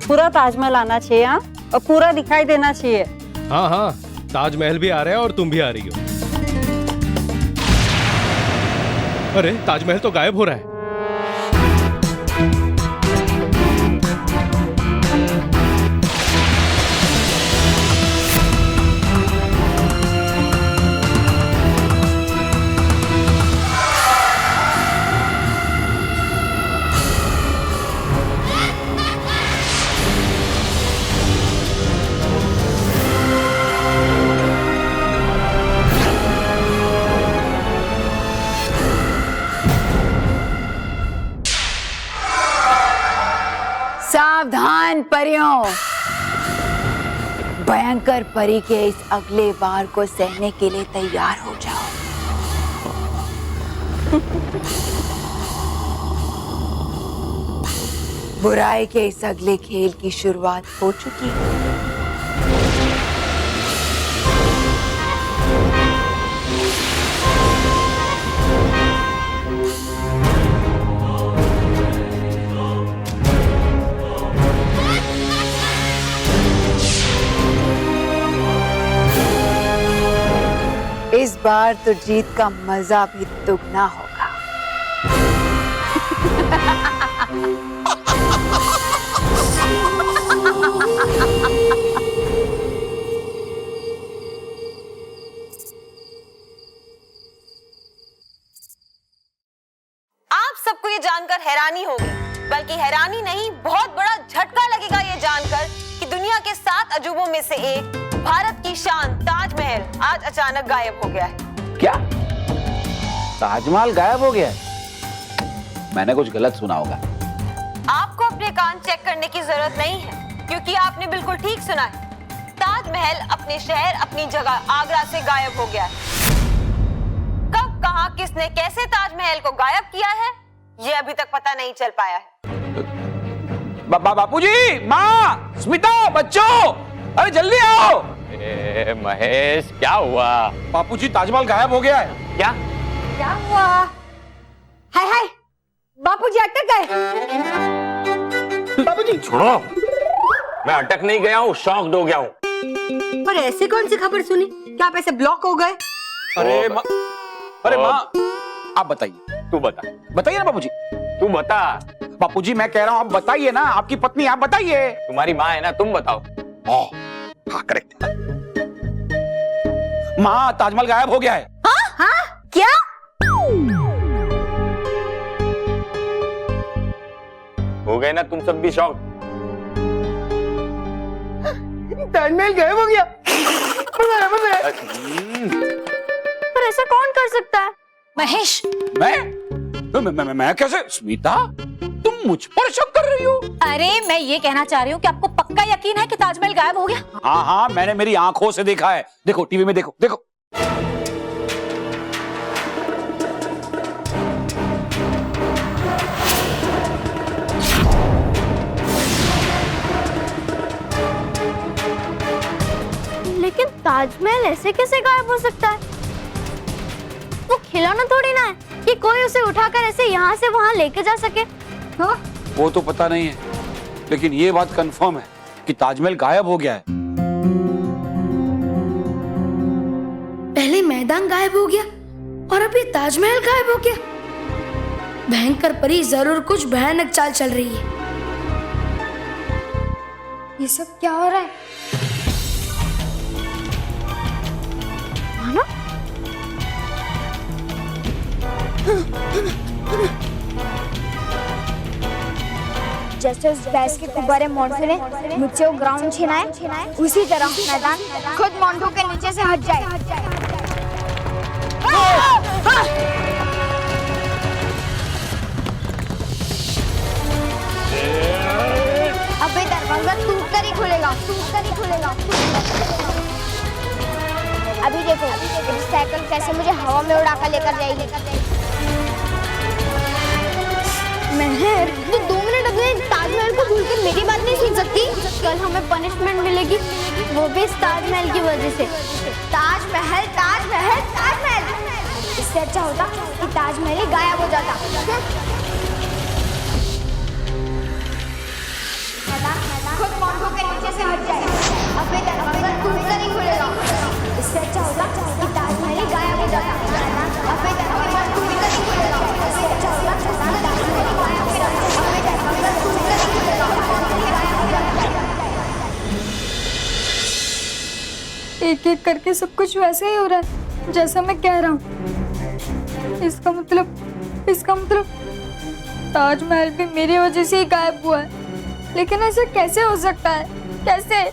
पूरा ताजमहल आना चाहिए, हाँ? और पूरा दिखाई देना चाहिए। हाँ हाँ, ताजमहल भी आ रहा है और तुम भी आ रही हो। अरे ताजमहल तो गायब हो रहा है। सावधान परियों, भयंकर परी के इस अगले वार को सहने के लिए तैयार हो जाओ। बुराई के इस अगले खेल की शुरुआत हो चुकी है। इस बार तो जीत का मजा भी दुगना होगा। आप सबको ये जानकर हैरानी होगी बल्कि हैरानी नहीं, बहुत बड़ा झटका लगेगा ये जानकर कि दुनिया के 7 अजूबों में से एक भारत की शान ताजमहल आज अचानक गायब हो गया है। क्या ताजमहल गायब हो गया है? मैंने कुछ गलत सुना होगा। आपको अपने कान चेक करने की जरूरत नहीं है, क्योंकि आपने बिल्कुल ठीक सुना है। ताजमहल अपने शहर, अपनी जगह आगरा से गायब हो गया है। कब, कहां, किसने, कैसे ताजमहल को गायब किया है, ये अभी तक पता नहीं चल पाया है। बापूजी, माँ, स्मिता, बच्चों, अरे जल्दी आओ। महेश, क्या हुआ? बापूजी, ताजमहल गायब हो गया है। क्या हुआ? हाय हाय, बापूजी अटक गए। बाबूजी छोड़ो, मैं अटक नहीं गया हूँ, शॉक्ड हो गया हूँ। पर ऐसे कौन सी खबर सुनी? क्या आप ऐसे ब्लॉक हो गए? अरे माँ, आप बताइए। तू बता। बताइए ना बापूजी। तू बता। बापूजी, मैं कह रहा हूँ आप बताइए ना, आपकी पत्नी, आप बताइए। तुम्हारी माँ है ना, तुम बताओ। हाँ, करेक्ट। माँ, ताजमहल गायब हो गया है। हाँ? क्या? हो गए ना तुम सब भी शॉक? ताजमहल गायब हो गया। पर ऐसा कौन कर सकता है? महेश, मैं कैसे? स्मिता, तुम मुझ पर शक कर रही हो? अरे मैं ये कहना चाह रही हूँ कि आपको पक्का यकीन है कि ताजमहल गायब हो गया? हाँ, मैंने मेरी आंखों से देखा है। देखो, टीवी में देखो। लेकिन ताजमहल ऐसे कैसे गायब हो सकता है? वो खिलौना थोड़ी ना है कि कोई उसे उठाकर ऐसे यहाँ से वहाँ लेके जा सके। हाँ? वो तो पता नहीं है, लेकिन ये बात कंफर्म है कि ताजमहल गायब हो गया है। पहले मैदान गायब हो गया और अभी ताजमहल गायब हो गया। भयंकर परी जरूर कुछ भयानक चाल चल रही है। ये सब क्या हो रहा है? जैसे उस भैंस के गुब्बारे मोंटू ने मुझसे वो ग्राउंड छीनाए, उसी तरह मैदान खुद मोंटू के नीचे से हट जाए। अबे दरवाजा टूट कर ही खुलेगा। अभी देखो साइकिल कैसे मुझे हवा में उड़ाकर लेकर जाएगी। मेहर, तो 2 मिनट अपने ताजमहल को भूलकर मेरी बात नहीं सुन सकती? कल हमें पनिशमेंट मिलेगी, वो भी इस ताजमहल की वजह से। ताजमहल। इससे अच्छा होता कि ताजमहल ही गायब हो जाता। खुद मोंटू के नीचे से हट जाए। अबे दरवाजा टूट कर ही खुलेगा। इससे अच्छा होता कि ताजमहल ही गायब हो जाता। अबे दरवाजा टूट कर ही खुलेगा। इससे अच्छा होता कि ताजमहल ही गायब हो जाता। अबे दरवाजा टूट कर ही खुलेगा। एक एक करके सब कुछ वैसे ही हो रहा है जैसा मैं कह रहा हूँ। इसका मतलब ताजमहल भी मेरी वजह से ही गायब हुआ है। लेकिन ऐसा कैसे हो सकता है? कैसे?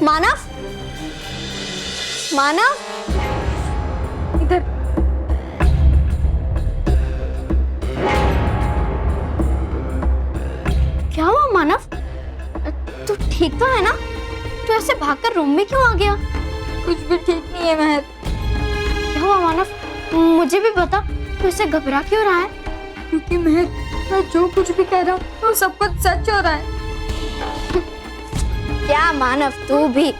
मानव, इधर। क्या हुआ मानव? तू ठीक तो है ना? तू ऐसे भागकर रूम में क्यों आ गया? कुछ भी ठीक नहीं है महर। क्या हुआ मानव? मुझे भी बता, तू ऐसे घबरा क्यों रहा है? क्योंकि महर, मैं जो कुछ भी कह रहा हूँ वो सब कुछ सच हो रहा है। क्या मानव, तू भी?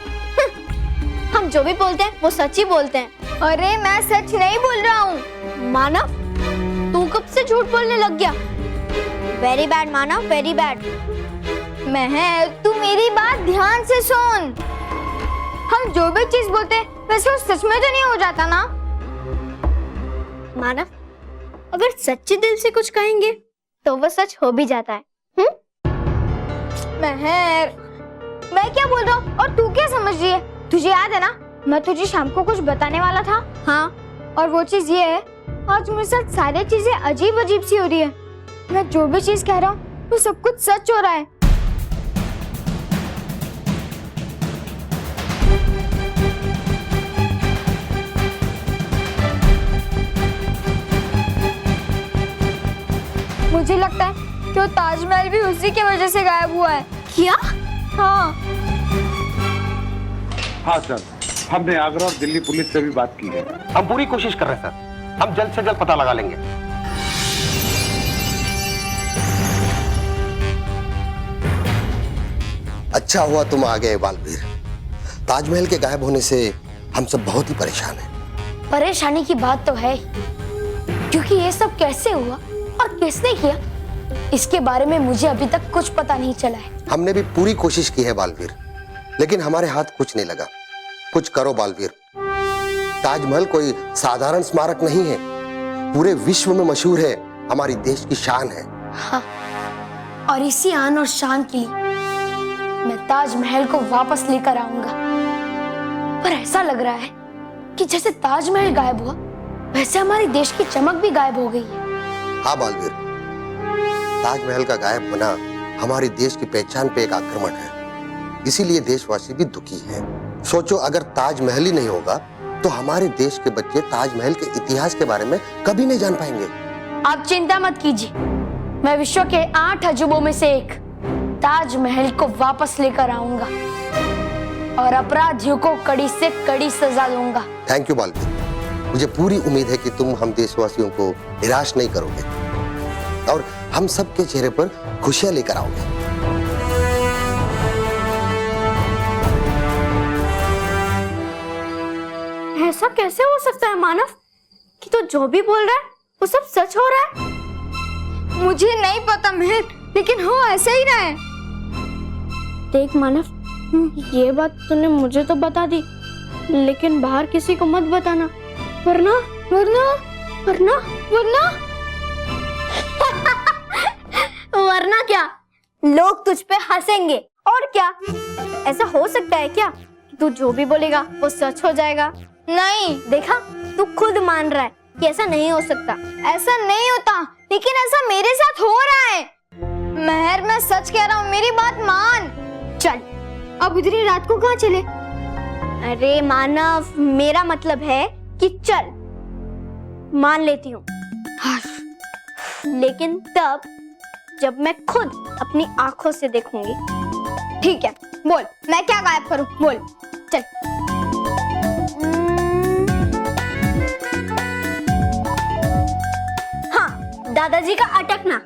हम जो भी बोलते हैं वो सच ही बोलते हैं। अरे मैं सच नहीं बोल रहा हूँ। मानव, तू कब से झूठ बोलने लग गया? वेरी बैड मानव, वेरी बैड। महर, तू मेरी बात ध्यान से सुन। हम जो भी चीज बोलते हैं वैसे वो सच में तो नहीं हो जाता ना? मानव, अगर सच्चे दिल से कुछ कहेंगे तो वो सच हो भी जाता है। महर, मैं क्या बोल रहा हूँ और तू क्या समझ रही है? तुझे याद है ना, मैं तुझे शाम को कुछ बताने वाला था। हाँ, और वो चीज ये है, आज मेरे साथ सारी चीजें अजीब अजीब सी हो रही है। मैं जो भी चीज कह रहा हूँ वो सब कुछ सच हो रहा है। मुझे लगता है कि वो ताजमहल भी उसी की वजह से गायब हुआ है। क्या? हाँ। हाँ सर, हमने आगरा और दिल्ली पुलिस से भी बात की है। हम पूरी कोशिश कर रहे हैं सर, हम जल्द से जल्द पता लगा लेंगे। अच्छा हुआ तुम आ गए बालवीर। ताजमहल के गायब होने से हम सब बहुत ही परेशान हैं। परेशानी की बात तो है, क्योंकि ये सब कैसे हुआ और किसने किया इसके बारे में मुझे अभी तक कुछ पता नहीं चला है। हमने भी पूरी कोशिश की है बालवीर, लेकिन हमारे हाथ कुछ नहीं लगा। कुछ करो बालवीर। ताजमहल कोई साधारण स्मारक नहीं है, पूरे विश्व में मशहूर है, हमारी देश की शान है। हाँ, और इसी आन और शान के लिए मैं ताजमहल को वापस लेकर आऊंगा। पर ऐसा लग रहा है कि जैसे ताजमहल गायब हुआ वैसे हमारे देश की चमक भी गायब हो गई है। हाँ बालवीर, ताजमहल का गायब होना हमारी देश की पहचान पे एक आक्रमण है, इसीलिए देशवासी भी दुखी है। सोचो, अगर ताजमहल ही नहीं होगा तो हमारे देश के बच्चे ताजमहल के इतिहास के बारे में कभी नहीं जान पाएंगे। आप चिंता मत कीजिए, मैं विश्व के 8 अजूबों में से एक ताजमहल को वापस लेकर आऊंगा और अपराधियों को कड़ी से कड़ी सजा दूंगा। थैंक यू बालवीर, मुझे पूरी उम्मीद है कि तुम हम देशवासियों को निराश नहीं करोगे और हम सबके चेहरे पर खुशियां लेकर आओगे। ऐसा कैसे हो सकता है मानव कि तो जो भी बोल रहा है वो सब सच हो रहा है? मुझे नहीं पता मेहर, लेकिन हो ऐसा ही रहा है। देख मानव, ये बात तूने मुझे तो बता दी, लेकिन बाहर किसी को मत बताना, वरना वरना वरना वरना वरना क्या? लोग तुझ पे हंसेंगे और क्या? ऐसा हो सकता है क्या कि तू जो भी बोलेगा वो सच हो जाएगा? नहीं, देखा, तू खुद मान रहा है कि ऐसा नहीं हो सकता। ऐसा नहीं होता, लेकिन ऐसा मेरे साथ हो रहा है। मेहर, मैं सच कह रहा हूँ, मेरी बात मान। चल, अब इतनी रात को कहाँ चले? अरे मानव, मेरा मतलब है कि चल, मान लेती हूँ, लेकिन तब जब मैं खुद अपनी आंखों से देखूंगी। ठीक है, बोल, मैं क्या गायब करूं? बोल, चल। हाँ, दादाजी का अटकना।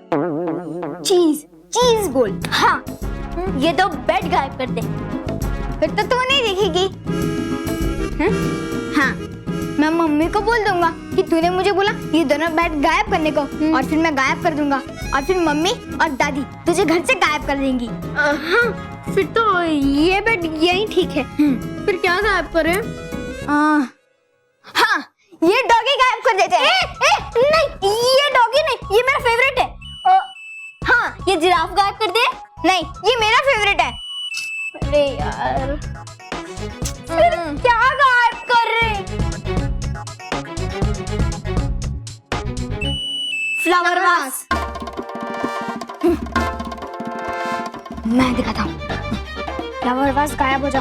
चीज, चीज बोल। हाँ, ये दो बेड गायब कर दे। फिर तो तू नहीं दिखेगी। हाँ, मैं मम्मी को बोल दूंगा कि तूने मुझे बोला ये दोनों बेड गायब करने को, और फिर मैं गायब कर दूंगा, और फिर मम्मी और दादी तुझे घर से गायब कर देंगी। हाँ, फिर तो ये बेड यही ठीक है। फिर क्या गायब करें? हाँ, ये डॉगी गायब कर देते हैं। नहीं, ये डॉगी नहीं, ये मेरा फेवरेट है। हाँ, ये जिराफ गायब कर दे। नहीं, ये मेरा फेवरेट है। अरे यार, फिर क्या गायब कर रहे? Flower vase. मैं दिखाता हूँ। फ्लावर वास गायब हो जा।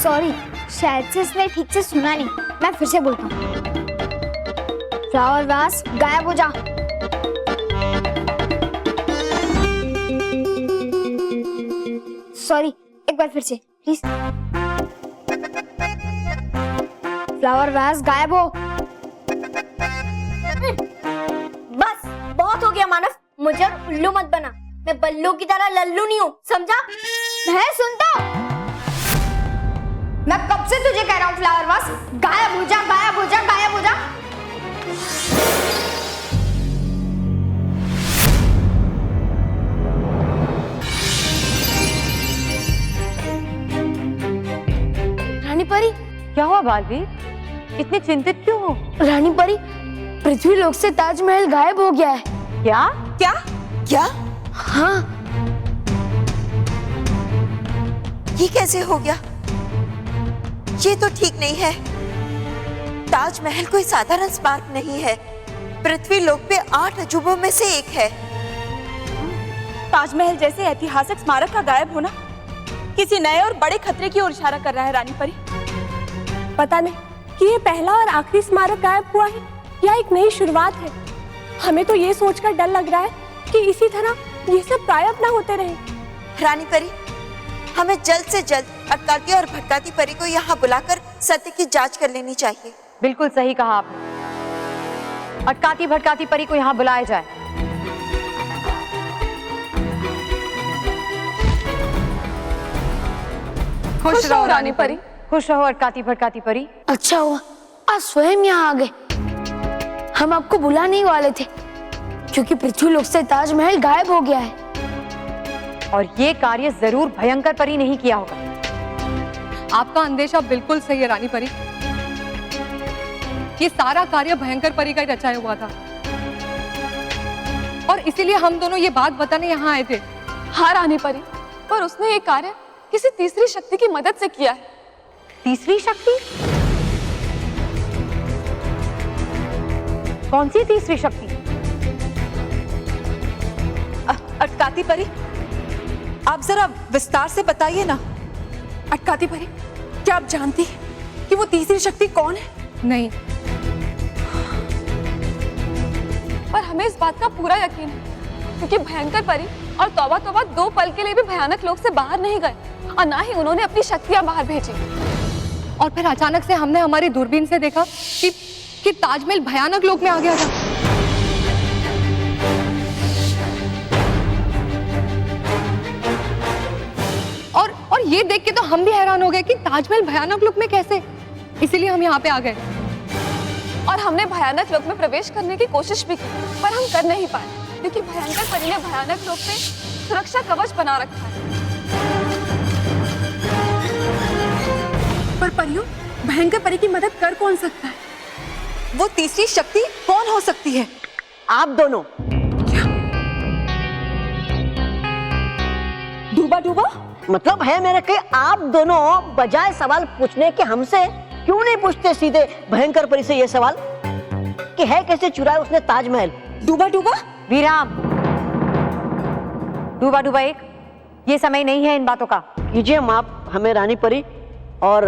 सॉरी, शायद से इसने ठीक से सुना नहीं, मैं फिर से बोलता हूँ। फ्लावर वास गायब हो जा। सॉरी, एक बार फिर से प्लीज। फ्लावर वास गायब हो। बस बहुत हो गया मानव, मुझे उल्लू मत बना। मैं बल्लू की तरह लल्लू नहीं हूँ, समझा? मैं सुनता हूँ। मैं कब से तुझे कह रहा हूँ फ्लावर वास गायब हो जा, गायब हो जा, गायब हो जा। रानी परी, क्या हुआ बालवीर? इतनी चिंतित क्यों हो? रानी परी, पृथ्वी लोक से ताजमहल गायब हो गया है। क्या? क्या? क्या? हाँ। ये कैसे हो गया? ये तो ठीक नहीं है। ताजमहल कोई साधारण स्मारक नहीं है, पृथ्वी लोक पे 8 अजूबों में से एक है। ताजमहल जैसे ऐतिहासिक स्मारक का गायब होना किसी नए और बड़े खतरे की ओर इशारा कर रहा है रानी परी। पता नहीं कि ये पहला और आखिरी स्मारक गायब हुआ है या एक नई शुरुआत है। हमें तो ये सोचकर डर लग रहा है कि इसी तरह ये सब गायब ना होते रहे। रानी परी, हमें जल्द से जल्द अटकाती और भटकाती परी को यहाँ बुलाकर सत्य की जांच कर लेनी चाहिए। बिल्कुल सही कहा आपने। अटकाती भटकाती परी को यहाँ बुलाया जाए। खुश रहो रानी परी। खुश रहो अटकाती भटकाती परी। अच्छा हुआ आज स्वयं यहाँ आ गए। हम आपको बुला नहीं वाले थे क्योंकि पृथ्वी लोक से ताजमहल गायब हो गया है। और ये कार्य जरूर भयंकर परी नहीं किया होगा। आपका अंदेशा बिल्कुल सही है रानी परी। ये सारा कार्य भयंकर परी का ही रचाया हुआ था और इसीलिए हम दोनों ये बात बताने यहाँ आए थे। हाँ रानी परी, पर उसने ये कार्य किसी तीसरी शक्ति की मदद से किया है। तीसरी शक्ति? कौन सी तीसरी शक्ति? अटकाती परी, आप जरा विस्तार से बताइए ना। अटकाती परी, क्या आप जानती हैं कि वो तीसरी शक्ति कौन है? नहीं, पर हमें इस बात का पूरा यकीन है क्योंकि भयंकर परी और तौबा तौबा 2 पल के लिए भी भयानक लोक से बाहर नहीं गए और ना ही उन्होंने अपनी शक्तियां बाहर भेजी। और फिर अचानक से हमने हमारी दूरबीन से देखा कि ताजमहल भयानक लोक में आ गया था। और ये देख के तो हम भी हैरान हो गए कि ताजमहल भयानक लोक में कैसे। इसीलिए हम यहाँ पे आ गए और हमने भयानक लोक में प्रवेश करने की कोशिश भी की पर हम कर नहीं पाए क्योंकि भयंकर परी ने भयानक लोक में सुरक्षा कवच बना रखा है। पर परियों, भयंकर परी की मदद कर कौन सकता है? वो तीसरी शक्ति कौन हो सकती है? आप दोनों। डूबा डूबा मतलब है मेरे कि आप दोनों बजाय सवाल पूछने के हमसे क्यों नहीं पूछते सीधे भयंकर परी से ये सवाल कि है कैसे चुराया उसने ताजमहल? डूबा डूबा विराम। डूबा डूबा एक, ये समय नहीं है इन बातों का। कीजिए माफ हमें रानी परी और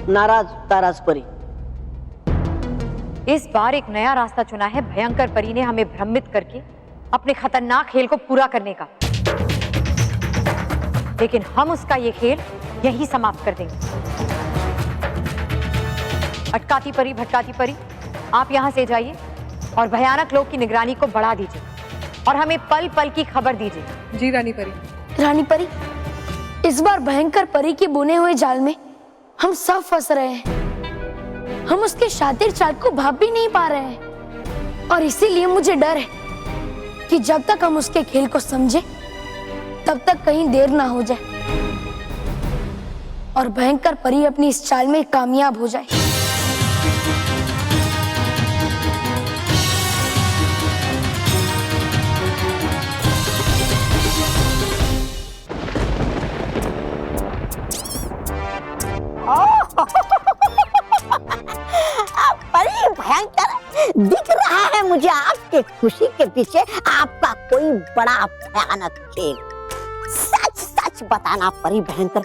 नाराज ताराज परी। इस बार एक नया रास्ता चुना है भयंकर परी ने हमें भ्रमित करके अपने खतरनाक खेल को पूरा करने का। लेकिन हम उसका ये खेल यहीं समाप्त कर देंगे। अटकाती परी भटकाती परी, आप यहां से जाइए और भयानक लोक की निगरानी को बढ़ा दीजिए और हमें पल पल की खबर दीजिए। जी रानी परी। रानी परी, इस बार भयंकर परी के बुने हुए जाल में हम सब फंस रहे हैं। हम उसके शातिर चाल को भाप भी नहीं पा रहे हैं और इसीलिए मुझे डर है कि जब तक हम उसके खेल को समझे तब तक कहीं देर ना हो जाए और भयंकर परी अपनी इस चाल में कामयाब हो जाए। परी भयंकर दिख रहा है मुझे आपके खुशी के पीछे आपका कोई बड़ा भयानक खेल। सच सच बताना परी भयंकर,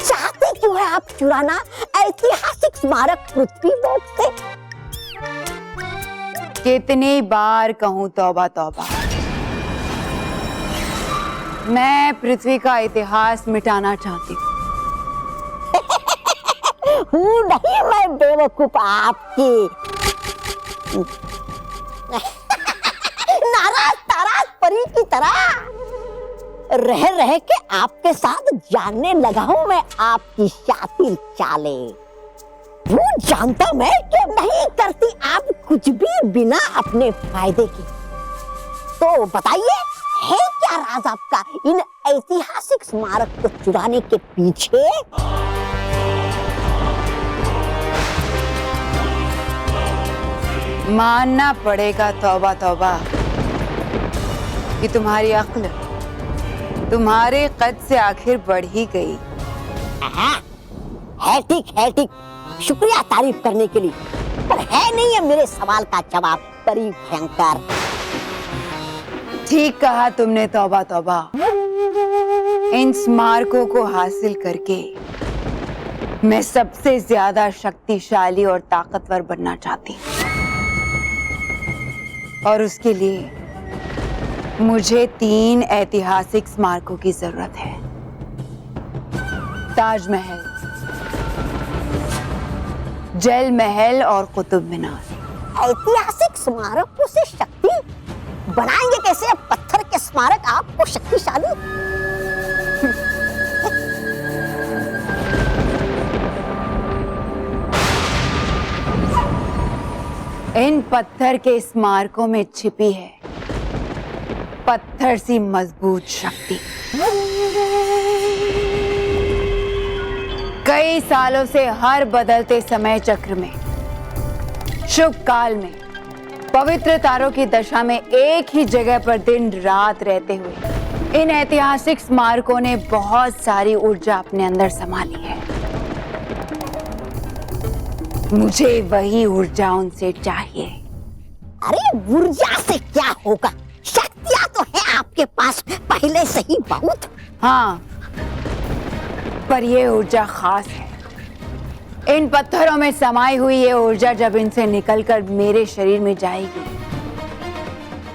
चाहते क्यों है आप चुराना ऐतिहासिक स्मारक पृथ्वी लोक से? कितनी बार कहूं तौबा तौबा, मैं पृथ्वी का इतिहास मिटाना चाहती हूँ। हूँ नहीं मैं बेवकूफ आपकी। नाराज ताराज परी की तरह रह रह के आपके साथ जानने लगा हूँ मैं आपकी शातिर चालें। वो जानता मैं कि नहीं करती आप कुछ भी बिना अपने फायदे के। तो बताइए है क्या राज आपका इन ऐतिहासिक स्मारक को चुराने के पीछे? मानना पड़ेगा तौबा तौबा कि तुम्हारी अक्ल तुम्हारे कद से आखिर बढ़ ही गई। है ठीक शुक्रिया तारीफ करने के लिए, पर है नहीं है मेरे सवाल का जवाब परी भयंकर। ठीक कहा तुमने, तौबा तौबा। इन स्मारकों को हासिल करके मैं सबसे ज्यादा शक्तिशाली और ताकतवर बनना चाहती हूँ, और उसके लिए मुझे 3 ऐतिहासिक स्मारकों की जरूरत है। ताजमहल, जल महल और कुतुब मीनार। ऐतिहासिक स्मारकों से शक्ति बनाएंगे कैसे? पत्थर के स्मारक आपको शक्तिशाली? इन पत्थर के स्मारकों में छिपी है पत्थर सी मजबूत शक्ति। कई सालों से हर बदलते समय चक्र में, शुभ काल में, पवित्र तारों की दशा में एक ही जगह पर दिन रात रहते हुए इन ऐतिहासिक स्मारकों ने बहुत सारी ऊर्जा अपने अंदर संभाली है। मुझे वही ऊर्जा उनसे चाहिए। अरे ऊर्जा से क्या होगा? शक्तियां तो है आपके पास पहले से ही बहुत। हाँ, पर ये ऊर्जा खास है। इन पत्थरों में समाई हुई ये ऊर्जा जब इनसे निकलकर मेरे शरीर में जाएगी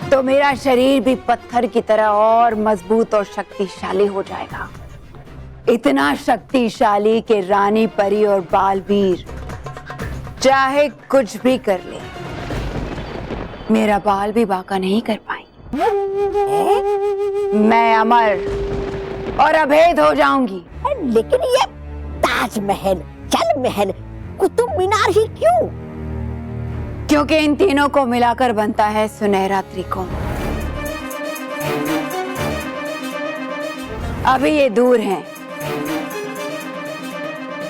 तो मेरा शरीर भी पत्थर की तरह और मजबूत और शक्तिशाली हो जाएगा। इतना शक्तिशाली कि रानी परी और बालवीर चाहे कुछ भी कर ले, मेरा बाल भी बांका नहीं कर पाई। मैं अमर और अभेद हो जाऊंगी। लेकिन ये ताजमहल, जल महल, कुतुब मीनार ही क्यों? क्योंकि इन तीनों को मिलाकर बनता है सुनहरा त्रिकोण। अभी ये दूर हैं,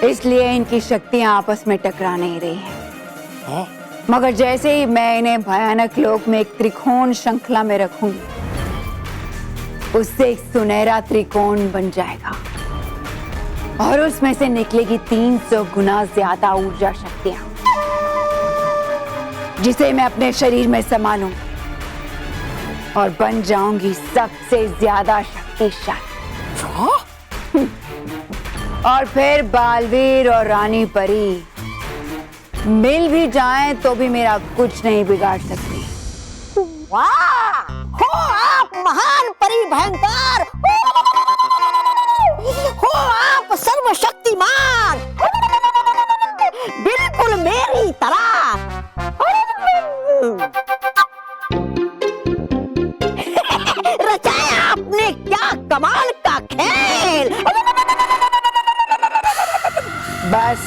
इसलिए इनकी शक्तियां आपस में टकरा नहीं रही हैं। मगर जैसे ही मैं इन्हें भयानक लोक में एक त्रिकोण श्रृंखला में रखूंगी, उससे एक सुनहरा त्रिकोण बन जाएगा और उसमें से निकलेगी 300 गुना ज्यादा ऊर्जा शक्तियां, जिसे मैं अपने शरीर में समा लूंगी और बन जाऊंगी सबसे ज्यादा शक्तिशाली। और फिर बालवीर और रानी परी मिल भी जाएं तो भी मेरा कुछ नहीं बिगाड़ सकती। वाह! हो आप महान परी भयंकर, हो आप सर्वशक्तिमान, बिल्कुल मेरी तरह। रचाया आपने क्या कमाल का खेल। बस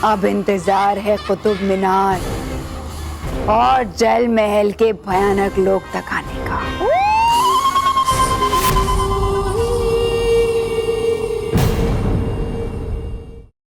अब इंतजार है कुतुब मीनार और जल महल के भयानक लोक तक आने का।